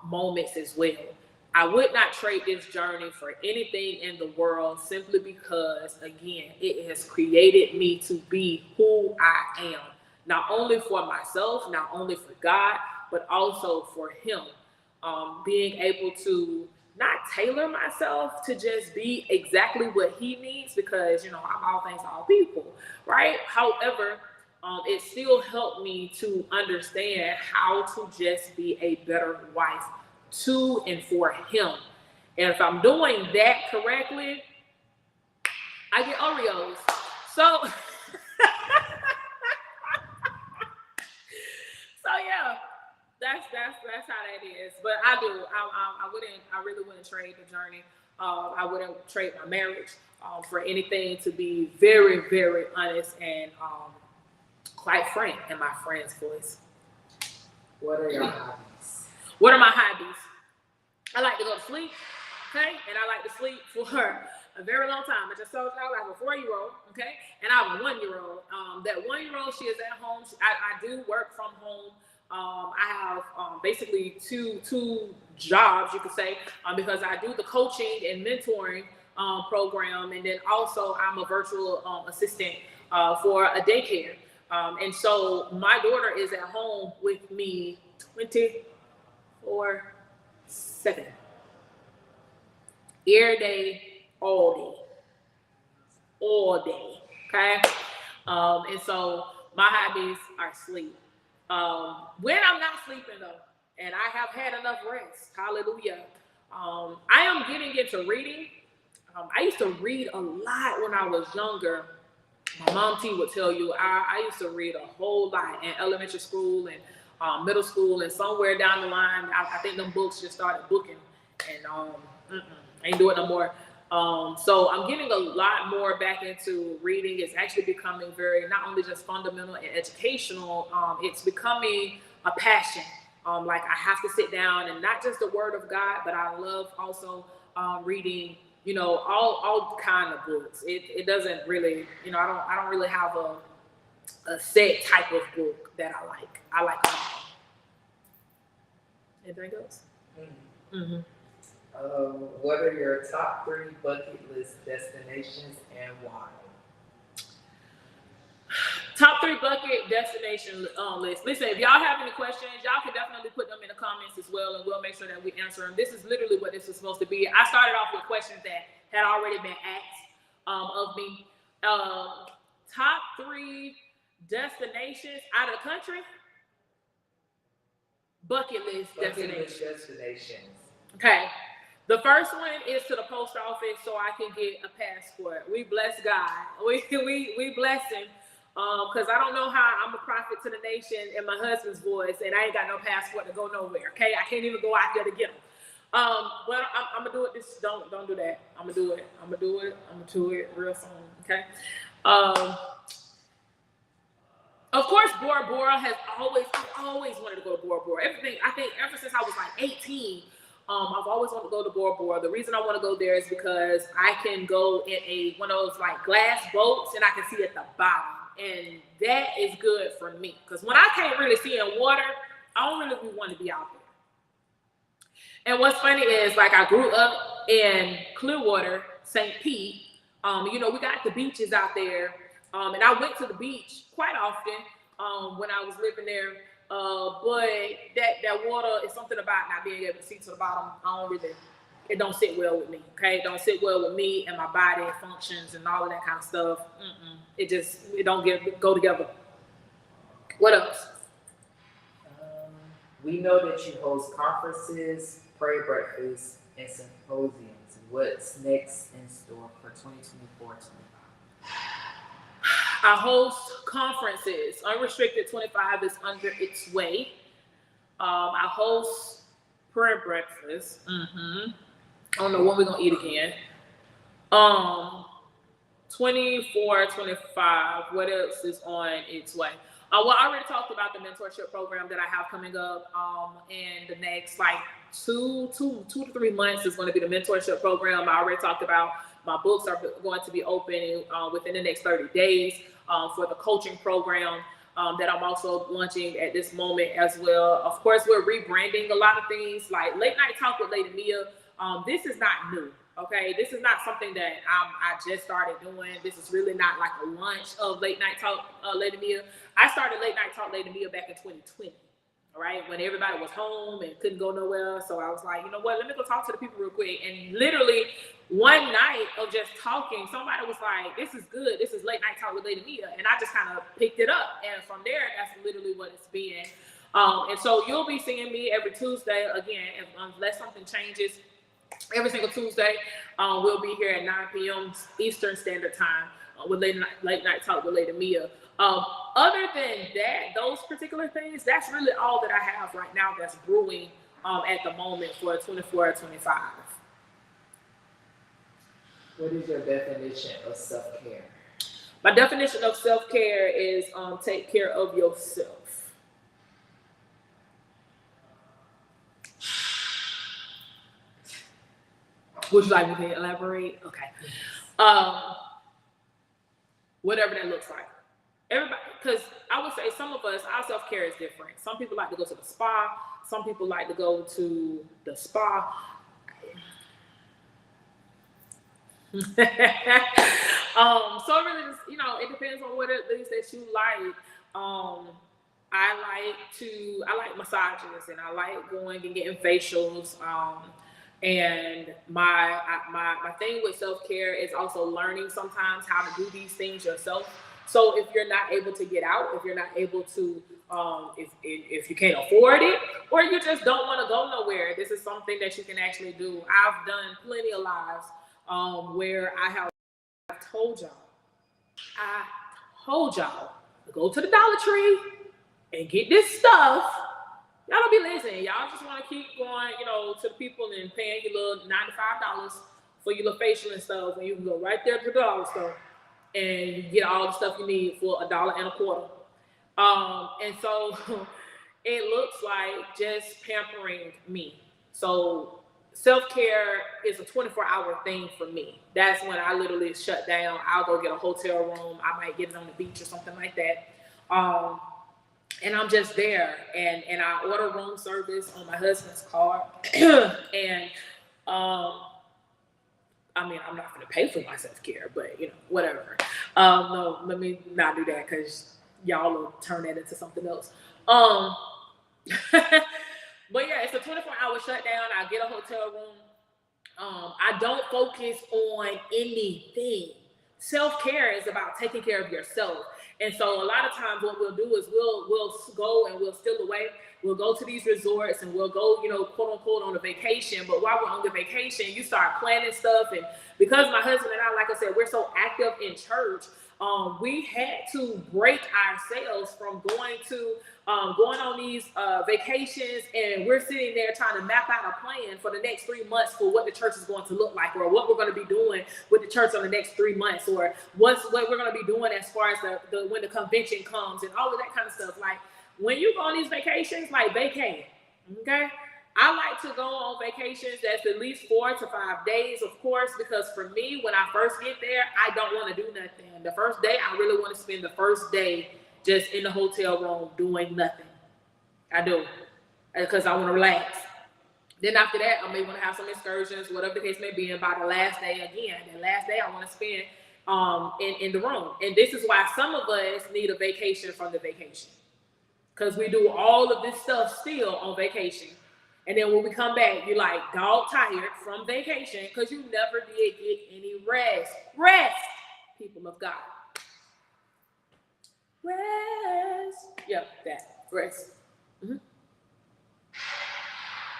moments as well. I would not trade this journey for anything in the world, simply because, again, it has created me to be who I am, not only for myself, not only for God, but also for Him. Being able to not tailor myself to just be exactly what He needs, because, I'm all things to all people, right? However, it still helped me to understand how to just be a better wife to and for Him. And if I'm doing that correctly, I get Oreos. So, yeah, that's how that is. But I really wouldn't trade the journey. I wouldn't trade my marriage for anything, to be very, very honest and quite frank in my friend's voice. What are your hobbies? What are my hobbies? I like to go to sleep, okay? And I like to sleep for a very long time. I just told y'all I have a 4-year-old, okay? And I have a 1-year-old. That 1-year-old, she is at home. I do work from home. I have basically two jobs, you could say, because I do the coaching and mentoring program, and then also I'm a virtual assistant for a daycare. And so my daughter is at home with me 24/7. Every day, all day, okay? And so my hobbies are sleep. When I'm not sleeping though, and I have had enough rest, hallelujah, I am getting into reading. I used to read a lot when I was younger. My mom T would tell you I used to read a whole lot in elementary school and middle school, and somewhere down the line, I think them books just started booking, and I ain't doing no more. So I'm getting a lot more back into reading. It's actually becoming very, not only just fundamental and educational, it's becoming a passion. Like I have to sit down, and not just the Word of God, but I love also reading, you know, all kind of books. It doesn't really, you know, I don't really have a set type of book that I like. I like them all. Anything else? Mm-hmm. What are your top 3 bucket list destinations and why? Top 3 bucket destination list. Listen, if y'all have any questions, y'all can definitely put them in the comments as well, and we'll make sure that we answer them. This is literally what this is supposed to be. I started off with questions that had already been asked of me. Top 3 destinations out of the country. Bucket list destinations. Okay. The first one is to the post office so I can get a passport. We bless God. We bless him. Because I don't know how I'm a prophet to the nation in my husband's voice, and I ain't got no passport to go nowhere. Okay, I can't even go out there to get them. But I'm gonna do it. Don't do that. I'm gonna do it. I'm gonna do it real soon. Okay. Of course, Bora Bora has always wanted to go to Bora Bora. Everything, I think, ever since I was like 18, I've always wanted to go to Bora Bora. The reason I want to go there is because I can go in one of those like glass boats, and I can see at the bottom. And that is good for me, because when I can't really see in water, I don't really want to be out there. And what's funny is, like, I grew up in Clearwater, St. Pete. You know, we got the beaches out there, and I went to the beach quite often when I was living there. But that water is something about not being able to see to the bottom. It don't sit well with me. Okay, it don't sit well with me and my body functions and all of that kind of stuff. It don't go together. What else? We know that you host conferences, prayer breakfasts, and symposiums. What's next in store for 2024-25? I host conferences. Unrestricted 25 is under its way. I host prayer breakfast. I don't know when we're gonna eat again. 24, 25. What else is on its way? Well, I already talked about the mentorship program that I have coming up. In the next like two to 3 months is going to be the mentorship program. I already talked about my books are going to be open within the next 30 days for the coaching program that I'm also launching at this moment as well. Of course, we're rebranding a lot of things like Late Night Talk with Lady Mia. This is not new. Okay, this is not something that I just started doing. This is really not like a launch of Late Night Talk Lady Mia. I started Late Night Talk Lady Mia back in 2020, all right, when everybody was home and couldn't go nowhere. So I was like, you know what, let me go talk to the people real quick. And literally one night of just talking, somebody was like, this is good. This is Late Night Talk with Lady Mia. And I just kind of picked it up. And from there, that's literally what it's been. And so you'll be seeing me every Tuesday. Again, unless something changes, every single Tuesday, we'll be here at 9 p.m. Eastern Standard Time with Late Night Talk with Lady Mia. Other than that, those particular things, that's really all that I have right now that's brewing at the moment for 24-25. What is your definition of self-care? My definition of self-care is take care of yourself. Would you like me to elaborate? Okay. Whatever that looks like. Everybody, because I would say some of us, our self-care is different. Some people like to go to the spa. Some people like to go to the spa. So it really just, it depends on what it is that you like. I like massages, and I like going and getting facials. And my thing with self-care is also learning sometimes how to do these things yourself. So if you're not able to get out, if you're not able to, if you can't afford it, or you just don't want to go nowhere, this is something that you can actually do. I've done plenty of lives where I have told y'all, I told y'all to go to the Dollar Tree and get this stuff. Y'all don't be listening. Y'all just want to keep going, to the people and paying your little $95 for your little facial and stuff, when you can go right there to the dollar store and get all the stuff you need for $1.25. And so it looks like just pampering me. So self-care is a 24-hour thing for me. That's when I literally shut down. I'll go get a hotel room. I might get it on the beach or something like that. And I'm just there, and I order room service on my husband's card. And I mean, I'm not going to pay for my self-care, but whatever. No, let me not do that, because y'all will turn that into something else. But yeah, it's a 24-hour shutdown. I get a hotel room. I don't focus on anything. Self-care is about taking care of yourself. And so a lot of times what we'll do is we'll go and we'll steal away. We'll go to these resorts and we'll go, quote unquote, on a vacation. But while we're on the vacation, you start planning stuff. And because my husband and I, like I said, we're so active in church, we had to break ourselves from going on these vacations, and we're sitting there trying to map out a plan for the next 3 months for what the church is going to look like, or what we're going to be doing with the church on the next 3 months, or what we're going to be doing as far as when the convention comes and all of that kind of stuff. Like, when you go on these vacations, like vacay, okay? I like to go on vacations that's at least 4 to 5 days, of course, because for me, when I first get there, I don't want to do nothing. The first day, I really want to spend the first day just in the hotel room doing nothing. I do, because I want to relax. Then after that, I may want to have some excursions, whatever the case may be. And by the last day, again, the last day I want to spend in the room. And this is why some of us need a vacation from the vacation, because we do all of this stuff still on vacation. And then when we come back, you're like dog tired from vacation because you never did get any rest. Rest, people of God. Rest. Yep, that. Rest. Mm-hmm.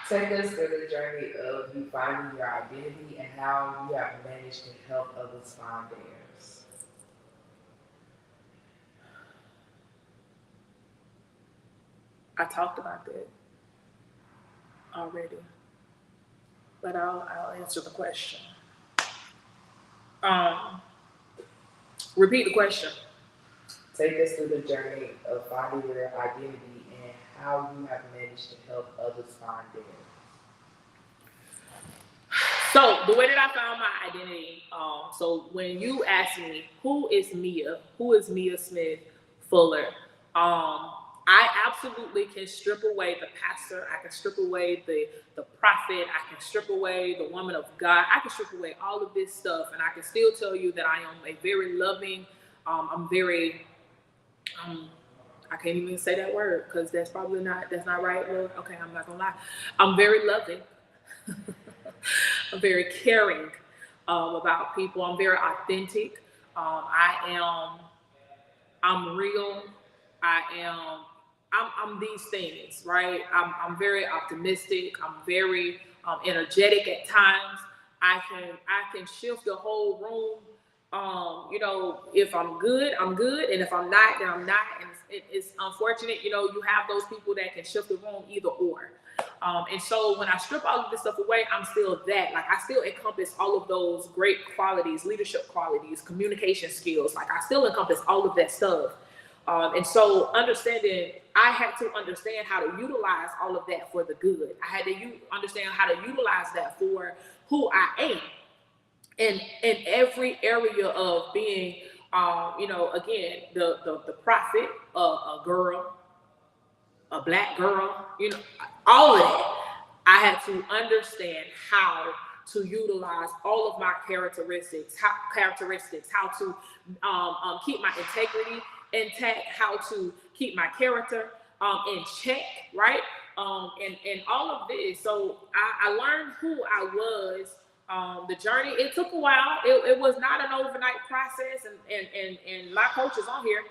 Take us through the journey of you finding your identity and how you have managed to help others find theirs. I talked about that already, but I'll answer the question. Repeat the question. Take us through the journey of finding your identity and how you have managed to help others find theirs. So the way that I found my identity, so when you ask me, who is Mia Smith Fuller? I absolutely can strip away the pastor. I can strip away the prophet. I can strip away the woman of God. I can strip away all of this stuff, and I can still tell you that I am a very loving. I can't even say that word because that's not right. Well, okay, I'm not gonna lie. I'm very loving. I'm very caring about people. I'm very authentic. I'm real. I'm these things, right? I'm very optimistic. I'm very energetic at times. I can shift the whole room. If I'm good, I'm good, and if I'm not, then I'm not. And it's unfortunate, you have those people that can shift the room either or. And so when I strip all of this stuff away, I'm still that. Like, I still encompass all of those great qualities, leadership qualities, communication skills. Like, I still encompass all of that stuff. And so I had to understand how to utilize all of that for the good. I had to understand how to utilize that for who I am. In every area of being, again, the prophet, a girl, a Black girl, all of that. I had to understand how to utilize all of my characteristics, how to keep my integrity intact, how to keep my character in check, right? And all of this. So I learned who I was The journey, it took a while. It was not an overnight process, and my coaches on here,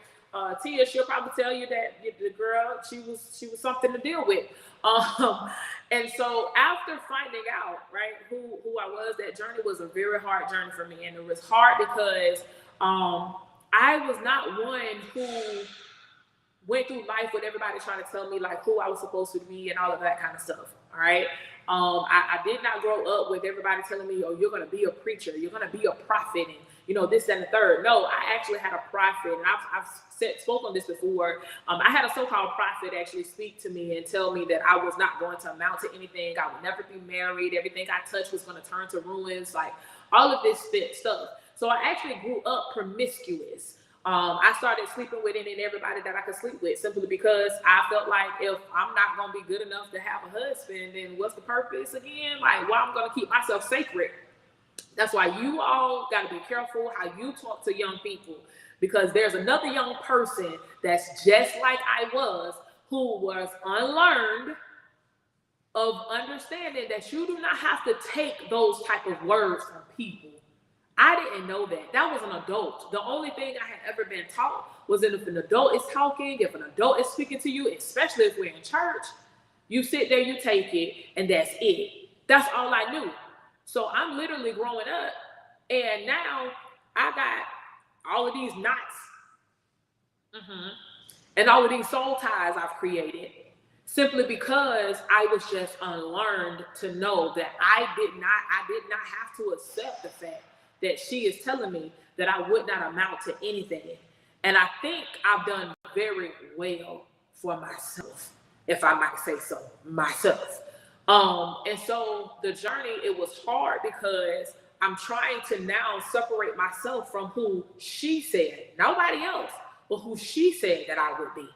Tia, she'll probably tell you that the girl, she was something to deal with. And so after finding out, right, who I was, that journey was a very hard journey for me, and it was hard because I was not one who went through life with everybody trying to tell me like who I was supposed to be and all of that kind of stuff. All right. I did not grow up with everybody telling me, oh, you're going to be a preacher, you're going to be a prophet, and you know, this, that, and the third. No, I actually had a prophet, and I've spoken on this before. I had a so-called prophet actually speak to me and tell me that I was not going to amount to anything. I would never be married. Everything I touched was going to turn to ruins, like all of this stuff. So I actually grew up promiscuous. I started sleeping with any and everybody that I could sleep with, simply because I felt like if I'm not going to be good enough to have a husband, then what's the purpose again? Like, why I'm going to keep myself sacred? That's why you all got to be careful how you talk to young people, because there's another young person that's just like I was, who was unlearned of understanding that you do not have to take those type of words from people. I didn't know that. That was an adult. The only thing I had ever been taught was that if an adult is talking, if an adult is speaking to you, especially if we're in church, you sit there, you take it, and that's it. That's all I knew. So I'm literally growing up, and now I got all of these knots and all of these soul ties I've created, simply because I was just unlearned to know that I did not have to accept the fact that she is telling me that I would not amount to anything. And I think I've done very well for myself, if I might say so, myself. And so the journey, it was hard because I'm trying to now separate myself from who she said, nobody else, but who she said that I would be.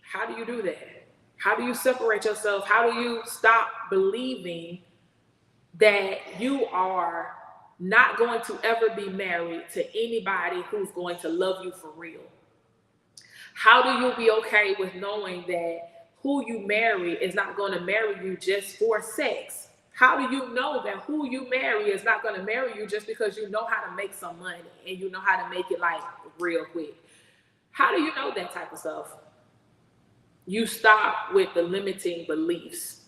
How do you do that? How do you separate yourself? How do you stop believing that you are not going to ever be married to anybody who's going to love you for real? How do you be okay with knowing that who you marry is not going to marry you just for sex? How do you know that who you marry is not going to marry you just because you know how to make some money and you know how to make it like real quick? How do you know that type of stuff? You stop with the limiting beliefs.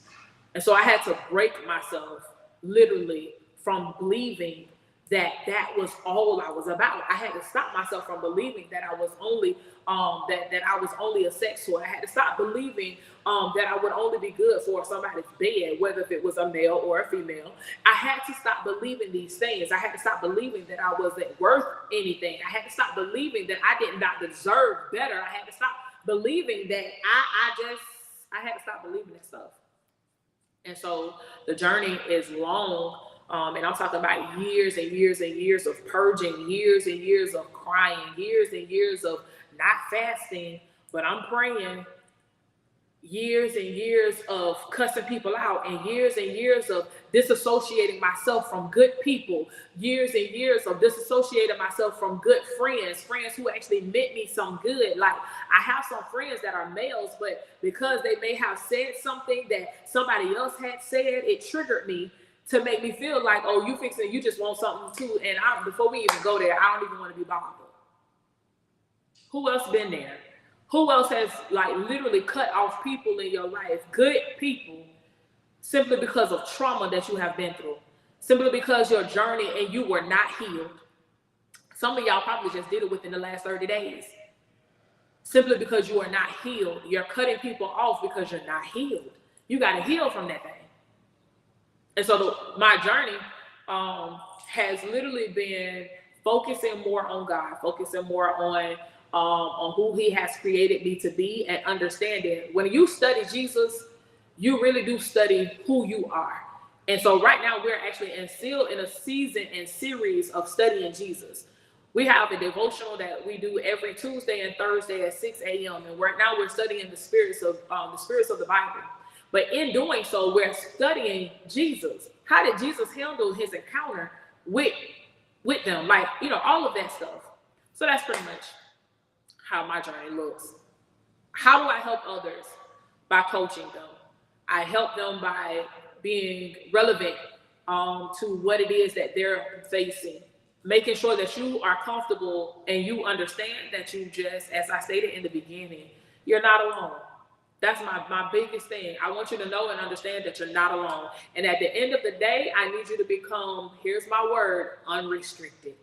And so I had to break myself literally from believing that that was all I was about. I had to stop myself from believing that I was only that I was only a sex toy. I had to stop believing that I would only be good for somebody's bed, whether if it was a male or a female. I had to stop believing these things. I had to stop believing that I wasn't worth anything. I had to stop believing that I did not deserve better. I had to stop believing that I had to stop believing that stuff. And so the journey is long. And I'm talking about years and years and years of purging, years and years of crying, years and years of not fasting, but I'm praying, years and years of cussing people out, and years of disassociating myself from good people, years and years of disassociating myself from good friends who actually meant me some good. Like, I have some friends that are males, but because they may have said something that somebody else had said, it triggered me to make me feel like, oh, you just want something too. And before we even go there, I don't even want to be bothered. Who else been there? Who else has like literally cut off people in your life, good people, simply because of trauma that you have been through, simply because your journey and you were not healed? Some of y'all probably just did it within the last 30 days. Simply because you are not healed. You're cutting people off because you're not healed. You got to heal from that thing. And so my journey has literally been focusing more on God, focusing more on who he has created me to be, and understanding when you study Jesus, you really do study who you are. And so right now we're actually still in a season and series of studying Jesus. We have a devotional that we do every Tuesday and Thursday at 6 a.m. And right now we're studying the spirits of the Bible. But in doing so, we're studying Jesus. How did Jesus handle his encounter with them? Like, all of that stuff. So that's pretty much how my journey looks. How do I help others? By coaching them. I help them by being relevant to what it is that they're facing. Making sure that you are comfortable and you understand that you just, as I stated in the beginning, you're not alone. That's my biggest thing. I want you to know and understand that you're not alone. And at the end of the day, I need you to become, here's my word, unrestricted.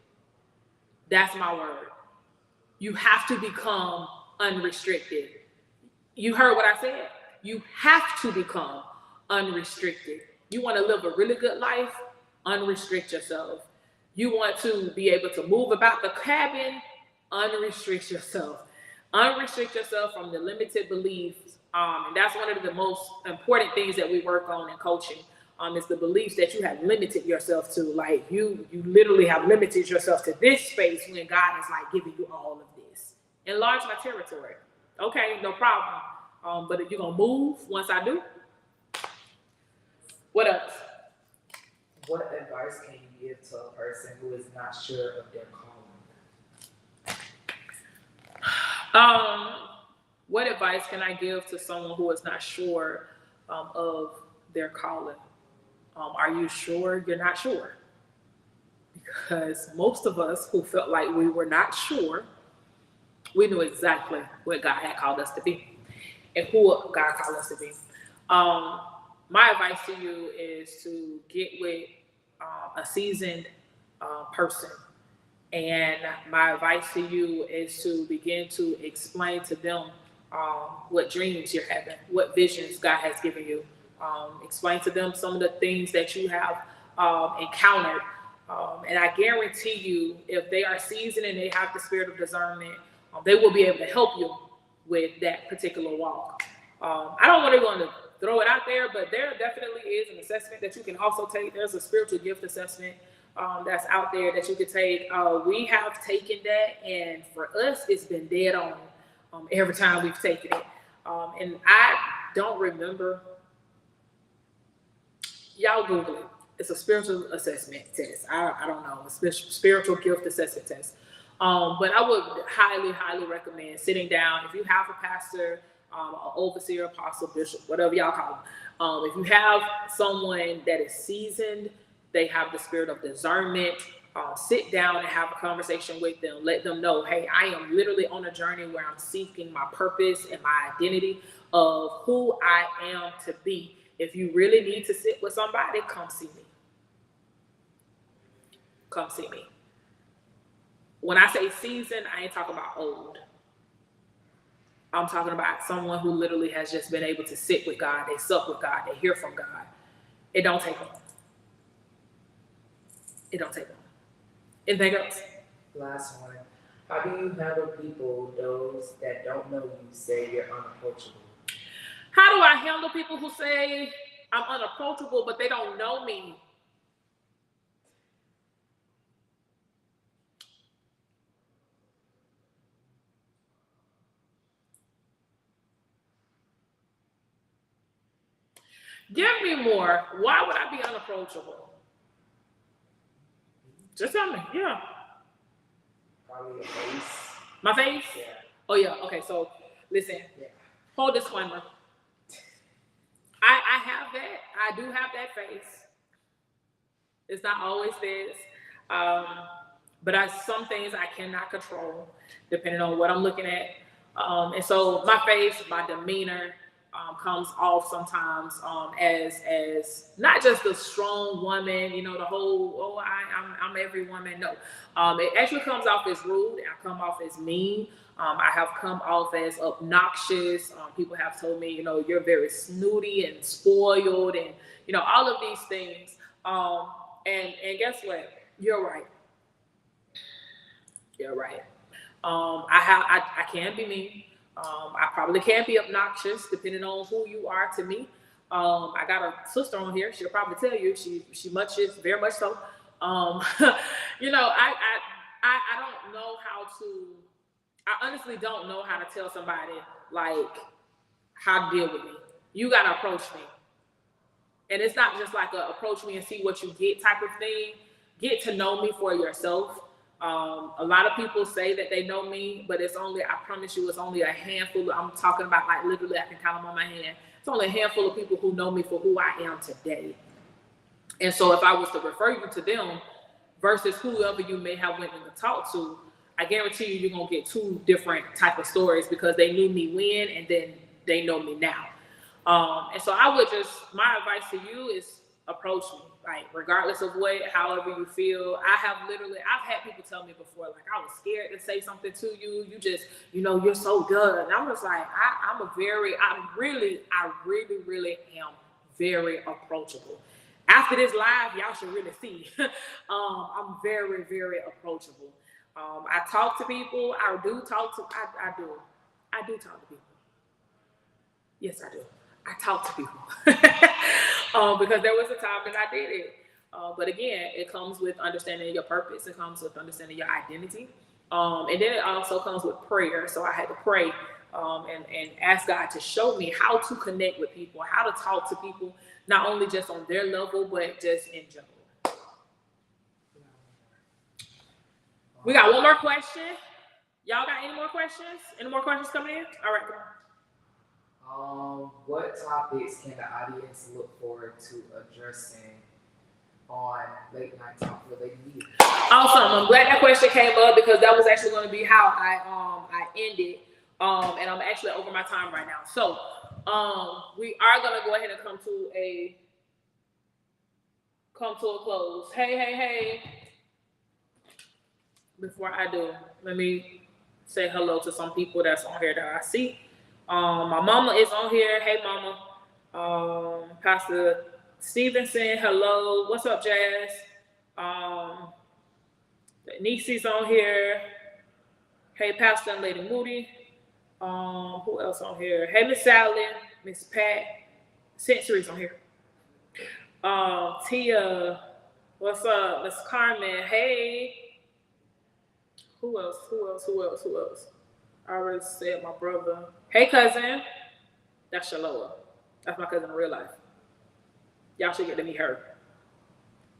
That's my word. You have to become unrestricted. You heard what I said. You have to become unrestricted. You want to live a really good life? Unrestrict yourself. You want to be able to move about the cabin? Unrestrict yourself. Unrestrict yourself from the limited beliefs. And that's one of the most important things that we work on in coaching. Is the beliefs that you have limited yourself to. Like you literally have limited yourself to this space when God is like giving you all of this. Enlarge my territory. Okay, no problem. But if you're gonna move once I do, what else? What advice can you give to a person who is not sure of their calling? What advice can I give to someone who is not sure of their calling? Are you sure you're not sure? Because most of us who felt like we were not sure, we knew exactly what God had called us to be and who God called us to be. My advice to you is to get with a seasoned person. And my advice to you is to begin to explain to them what dreams you're having, what visions God has given you. Explain to them some of the things that you have encountered. And I guarantee you, if they are seasoned and they have the spirit of discernment, they will be able to help you with that particular walk. I don't want to throw it out there, but there definitely is an assessment that you can also take. There's a spiritual gift assessment that's out there that you can take. We have taken that, and for us, it's been dead on every time we've taken it. And I don't remember. Y'all Google it. It's a spiritual assessment test. I don't know. It's a spiritual gift assessment test. But I would highly, highly recommend sitting down. If you have a pastor, an overseer, apostle, bishop, whatever y'all call them. If you have someone that is seasoned, they have the spirit of discernment, sit down and have a conversation with them. Let them know, hey, I am literally on a journey where I'm seeking my purpose and my identity of who I am to be. If you really need to sit with somebody, come see me. Come see me. When I say seasoned, I ain't talking about old. I'm talking about someone who literally has just been able to sit with God. They sup with God. They hear from God. It don't take long. It don't take long. Anything else? Last one. How do you handle people, those that don't know you, say you're unapproachable? How do I handle people who say I'm unapproachable, but they don't know me? Give me more. Why would I be unapproachable? Just tell me. Yeah. Probably your face. My face? Yeah. Oh, yeah. Okay, so listen. Yeah. Whole disclaimer. I have that. I do have that face. It's not always this. But some things I cannot control depending on what I'm looking at. And so my face, my demeanor, comes off sometimes as not just a strong woman, you know, the whole, I'm every woman. No, it actually comes off as rude. I come off as mean. I have come off as obnoxious. People have told me, you know, you're very snooty and spoiled and, you know, all of these things. And guess what? You're right. You're right. I can be mean. I probably can be obnoxious depending on who you are to me. I got a sister on here. She'll probably tell you she much is very much so. You know, I don't know how to. I honestly don't know how to tell somebody like how to deal with me. You gotta approach me, and it's not just like a approach me and see what you get type of thing. Get to know me for yourself. A lot of people say that they know me, but it's only, I promise you, it's only a handful. I'm talking about like literally, I can count them on my hand. It's only a handful of people who know me for who I am today. And so if I was to refer you to them versus whoever you may have went in to talk to, I guarantee you're going to get two different type of stories because they knew me when and then they know me now. And so I would just, my advice to you is approach me, like regardless of what, however you feel. I've had people tell me before, like I was scared to say something to you. You just, you're so good. And I'm just like, I really am very approachable. After this live, y'all should really see. I'm very, very approachable. I talk to people. I do talk to people. Yes, I do. I talk to people because there was a time that I did it. But again, it comes with understanding your purpose. It comes with understanding your identity. And then it also comes with prayer. So I had to pray and ask God to show me how to connect with people, how to talk to people, not only just on their level, but just in general. We got one more question. Y'all got any more questions? Any more questions coming in? All right, come on. What topics can the audience look forward to addressing on Late Night Talk with Lady Nia? Awesome. I'm glad that question came up because that was actually going to be how I ended. And I'm actually over my time right now. So we are going to go ahead and come to a close. Hey. Before I do, let me say hello to some people that's on here that I see. My mama is on here. Hey, mama. Pastor Stevenson, hello. What's up, Jazz? Niecy's on here. Hey, Pastor and Lady Moody. Who else on here? Hey, Miss Sally, Miss Pat. Sensory's on here. Tia, what's up? Miss Carmen, hey. Who else? I already said my brother. Hey, cousin. That's Shaloa. That's my cousin in real life. Y'all should get to meet her.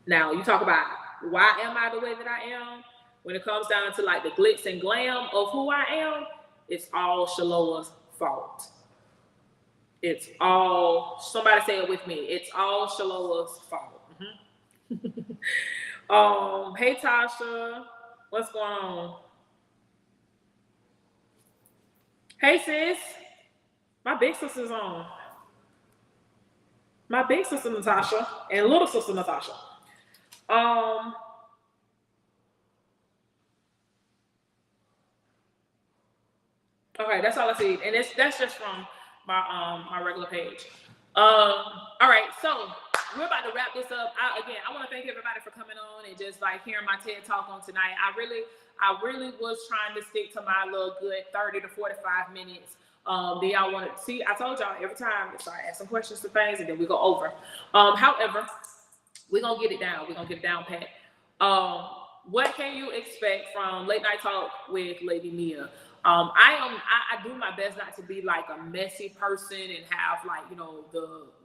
Now, you talk about why am I the way that I am? When it comes down to like the glitz and glam of who I am, it's all Shaloa's fault. It's all, somebody say it with me. It's all Shaloa's fault. Mm-hmm. Hey, Tasha. What's going on? Hey, sis. My big sister's on. My big sister, Natasha, and little sister, Natasha. Okay, that's all I see. And that's just from my regular page. All right, so we're about to wrap this up. I want to thank everybody for coming on and just like hearing my TED Talk on tonight. I really was trying to stick to my little good 30 to 45 minutes. Do y'all want to see? I told y'all every time I start asking questions to things and then we go over. However, we're gonna get it down. We're gonna get it down, Pat. What can you expect from Late Night Talk with Lady Nia? I do my best not to be like a messy person and have like,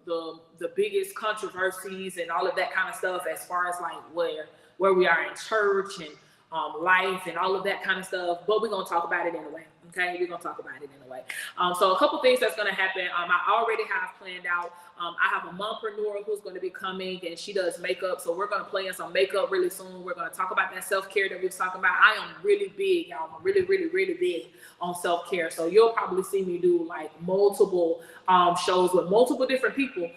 the biggest controversies and all of that kind of stuff as far as like where we are in church and life and all of that kind of stuff. But we're gonna talk about it anyway. Okay, we're gonna talk about it anyway. So a couple things that's gonna happen. I already have planned out. I have a mompreneur who's going to be coming and she does makeup. So we're going to play in some makeup really soon. We're going to talk about that self-care that we were talking about. I am really big, y'all. I'm really, really, really big on self-care. So you'll probably see me do like multiple shows with multiple different people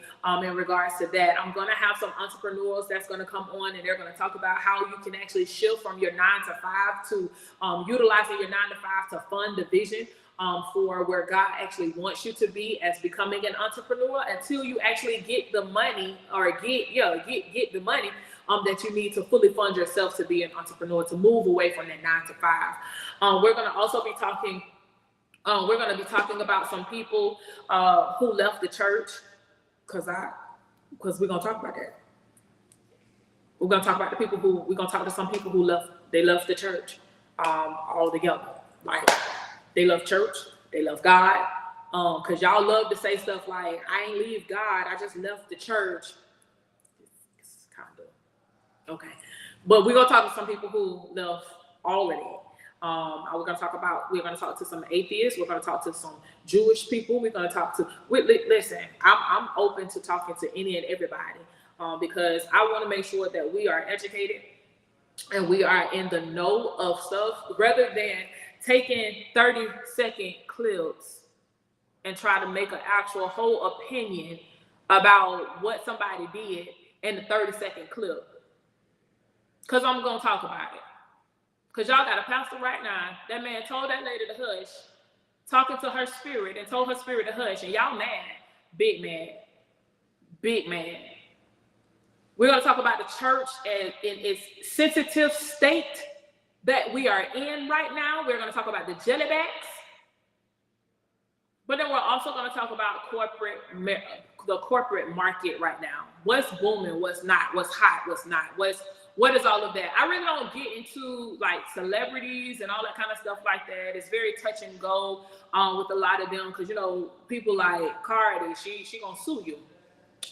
in regards to that. I'm going to have some entrepreneurs that's going to come on and they're going to talk about how you can actually shift from your 9 to 5 to utilizing your 9 to 5 to fund the vision for where God actually wants you to be as becoming an entrepreneur until you actually get the money or get the money that you need to fully fund yourself to be an entrepreneur, to move away from that 9 to 5. We're going to also be talking about some people who left the church because we're going to talk about that. We're going to talk about we're going to talk to some people who left the church altogether. Like, they love church. They love God. Because y'all love to say stuff like, I ain't leave God. I just left the church. It's kind of okay. But we're going to talk to some people who left all of it. We're going to talk to some atheists. We're going to talk to some Jewish people. We're going to talk to, listen, I'm open to talking to any and everybody because I want to make sure that we are educated and we are in the know of stuff rather than taking 30-second clips and try to make an actual whole opinion about what somebody did in the 30-second clip. Because I'm going to talk about it. Because y'all got a pastor right now. That man told that lady to hush, talking to her spirit and told her spirit to hush. And y'all mad. Big mad. Big mad. We're going to talk about the church in its sensitive state that we are in right now. We're going to talk about the jellybacks. But then we're also going to talk about the corporate market right now. What's booming, what's not, what's hot, what's not, what is all of that? I really don't get into like celebrities and all that kind of stuff like that. It's very touch and go with a lot of them because, you know, people like Cardi, she gonna sue you.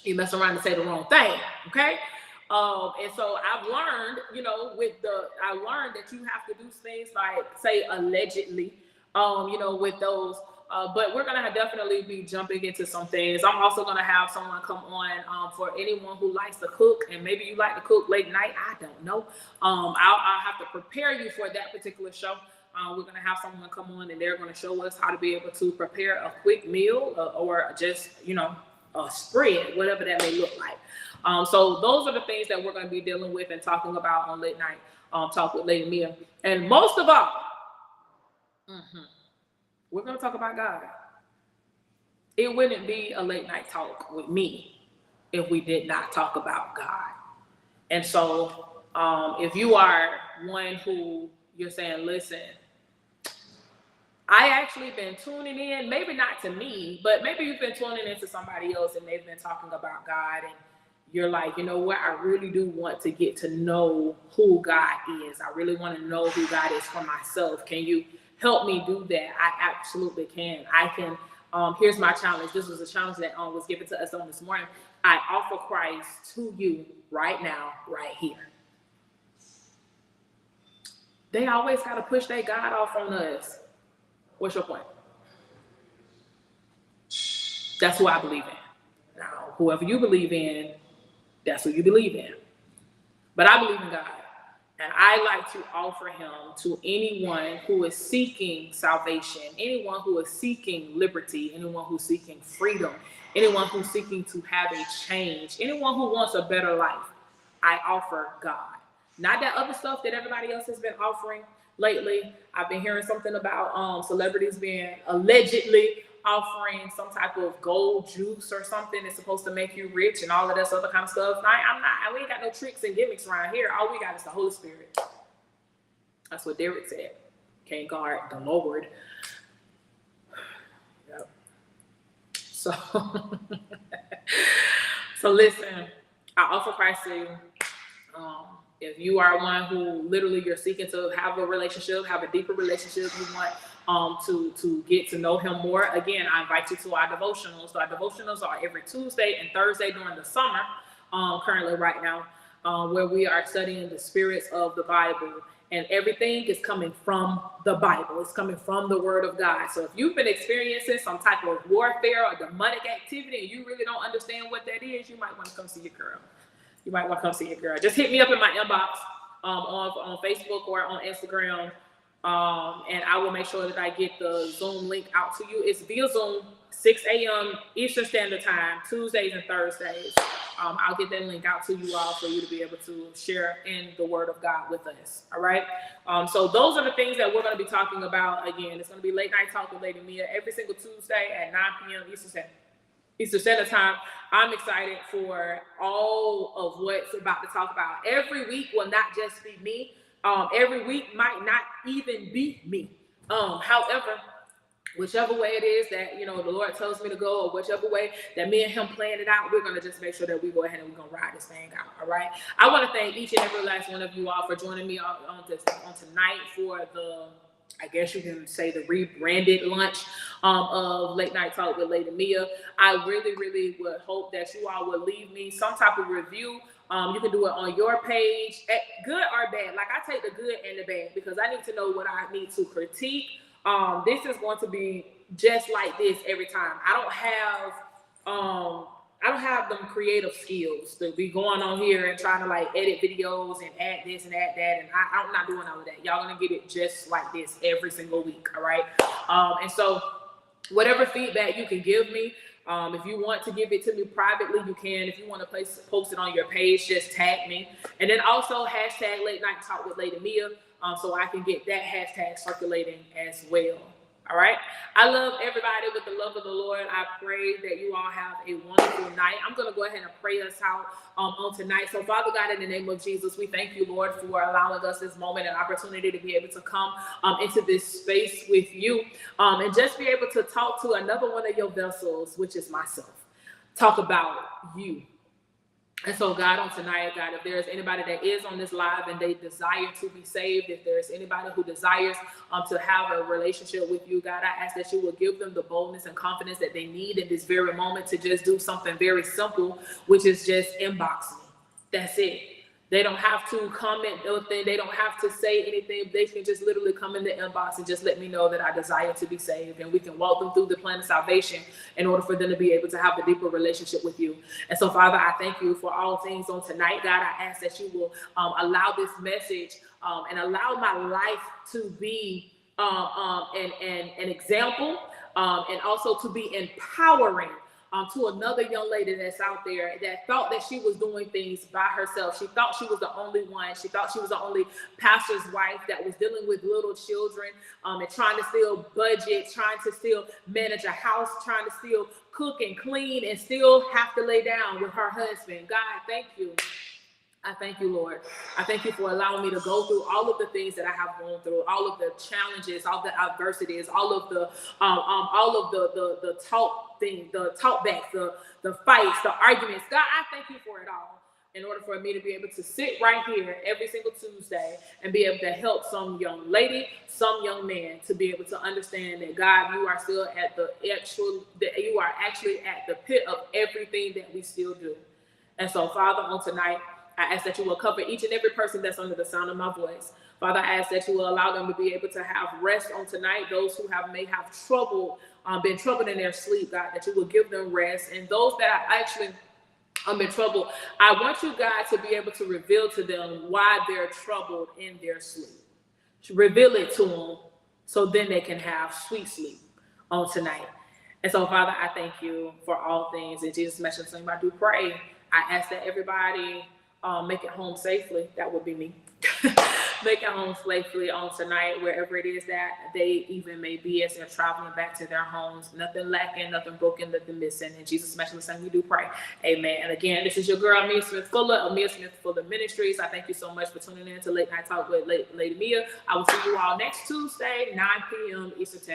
You mess around and say the wrong thing, okay? And so I've learned, you know, I learned that you have to do things like say allegedly, you know, with those. But we're going to definitely be jumping into some things. I'm also going to have someone come on for anyone who likes to cook, and maybe you like to cook late night. I don't know. I'll have to prepare you for that particular show. We're going to have someone come on, and they're going to show us how to be able to prepare a quick meal or just, you know, a spread, whatever that may look like. So those are the things that we're going to be dealing with and talking about on Late Night Talk with Lady Mia. And most of all, we're going to talk about God. It wouldn't be a late night talk with me if we did not talk about God. And so if you are one who you're saying, listen, I actually been tuning in, maybe not to me, but maybe you've been tuning into somebody else and they've been talking about God and you're like, you know what, I really do want to get to know who God is. I really want to know who God is for myself. Can you help me do that? I absolutely can. I can. Here's my challenge. This was a challenge that was given to us on this morning. I offer Christ to you right now, right here. They always got to push their God off on us. What's your point? That's who I believe in. Now, whoever you believe in, that's who you believe in. But I believe in God. And I like to offer him to anyone who is seeking salvation, anyone who is seeking liberty, anyone who's seeking freedom, anyone who's seeking to have a change, anyone who wants a better life. I offer God. Not that other stuff that everybody else has been offering lately. I've been hearing something about celebrities being allegedly offering some type of gold juice or something that's supposed to make you rich and all of this other kind of stuff. We ain't got no tricks and gimmicks around here. All we got is the Holy Spirit. That's what Derek said. Can't guard the Lord. Yep. So listen, I offer Christ to you. If you are one who literally you're seeking to have a relationship, have a deeper relationship, you want to get to know him more, again, I invite you to our devotionals. So our devotionals are every Tuesday and Thursday during the summer, currently right now, where we are studying the spirits of the Bible. And everything is coming from the Bible. It's coming from the Word of God. So if you've been experiencing some type of warfare or demonic activity and you really don't understand what that is, you might want to come see your girl. Just hit me up in my inbox on Facebook or on Instagram, and I will make sure that I get the Zoom link out to you. It's via Zoom, 6 a.m. Eastern Standard Time, Tuesdays and Thursdays. I'll get that link out to you all for you to be able to share in the Word of God with us. All right. So those are the things that we're going to be talking about. Again, it's going to be Late Night Talk with Lady Mia every single Tuesday at 9 p.m. Eastern Standard Time. I'm excited for all of what's about to talk about. Every week will not just be me. Every week might not even be me. However, whichever way it is that, you know, the Lord tells me to go, or whichever way that me and him plan it out, we're going to just make sure that we go ahead and we're going to ride this thing out. All right. I want to thank each and every last one of you all for joining me on tonight for the I guess you can say the rebranded launch of Late Night Talk with Lady Mia. I really, really would hope that you all would leave me some type of review. You can do it on your page, good or bad. Like, I take the good and the bad because I need to know what I need to critique. This is going to be just like this every time. I don't have them creative skills to be going on here and trying to like edit videos and add this and add that. And I'm not doing all of that. Y'all gonna get it just like this every single week. All right. And so whatever feedback you can give me, if you want to give it to me privately, you can. If you want to post it on your page, just tag me. And then also hashtag Late Night Talk with Lady Mia, so I can get that hashtag circulating as well. All right. I love everybody with the love of the Lord. I pray that you all have a wonderful night. I'm going to go ahead and pray us out on tonight. So, Father God, in the name of Jesus, we thank you, Lord, for allowing us this moment and opportunity to be able to come into this space with you and just be able to talk to another one of your vessels, which is myself. Talk about you. And so, God, on tonight, God, if there's anybody that is on this live and they desire to be saved, if there's anybody who desires to have a relationship with you, God, I ask that you will give them the boldness and confidence that they need in this very moment to just do something very simple, which is just inbox me. That's it. They don't have to comment nothing. They don't have to say anything. They can just literally come in the inbox and just let me know that I desire to be saved. And we can walk them through the plan of salvation in order for them to be able to have a deeper relationship with you. And so, Father, I thank you for all things on tonight. God, I ask that you will allow this message and allow my life to be an example and also to be empowering to another young lady that's out there that thought that she was doing things by herself. She thought she was the only one. She thought she was the only pastor's wife that was dealing with little children and trying to still budget, trying to still manage a house, trying to still cook and clean and still have to lay down with her husband. God, thank you. I thank you, Lord. I thank you for allowing me to go through all of the things that I have gone through, all of the challenges, all the adversities, all of the talk things, the talkbacks, the fights, the arguments. God, I thank you for it all. In order for me to be able to sit right here every single Tuesday and be able to help some young lady, some young man to be able to understand that, God, you are still at you are actually at the pit of everything that we still do. And so, Father, on tonight, I ask that you will cover each and every person that's under the sound of my voice. Father, I ask that you will allow them to be able to have rest on tonight. Those who may have been troubled in their sleep, God, that you will give them rest. And those that are actually in trouble, I want you, God, to be able to reveal to them why they're troubled in their sleep. To reveal it to them so then they can have sweet sleep on tonight. And so, Father, I thank you for all things. In Jesus' matchless name, I do pray. I ask that everybody make it home safely. That would be me. Make it home safely on tonight, wherever it is that they even may be as they're traveling back to their homes. Nothing lacking, nothing broken, nothing missing. In Jesus' matchless name, we do pray. Amen. And again, this is your girl, Mia Smith Fuller of Mia Smith Fuller Ministries. I thank you so much for tuning in to Late Night Talk with Lady Mia. I will see you all next Tuesday, 9 p.m. Eastern Time.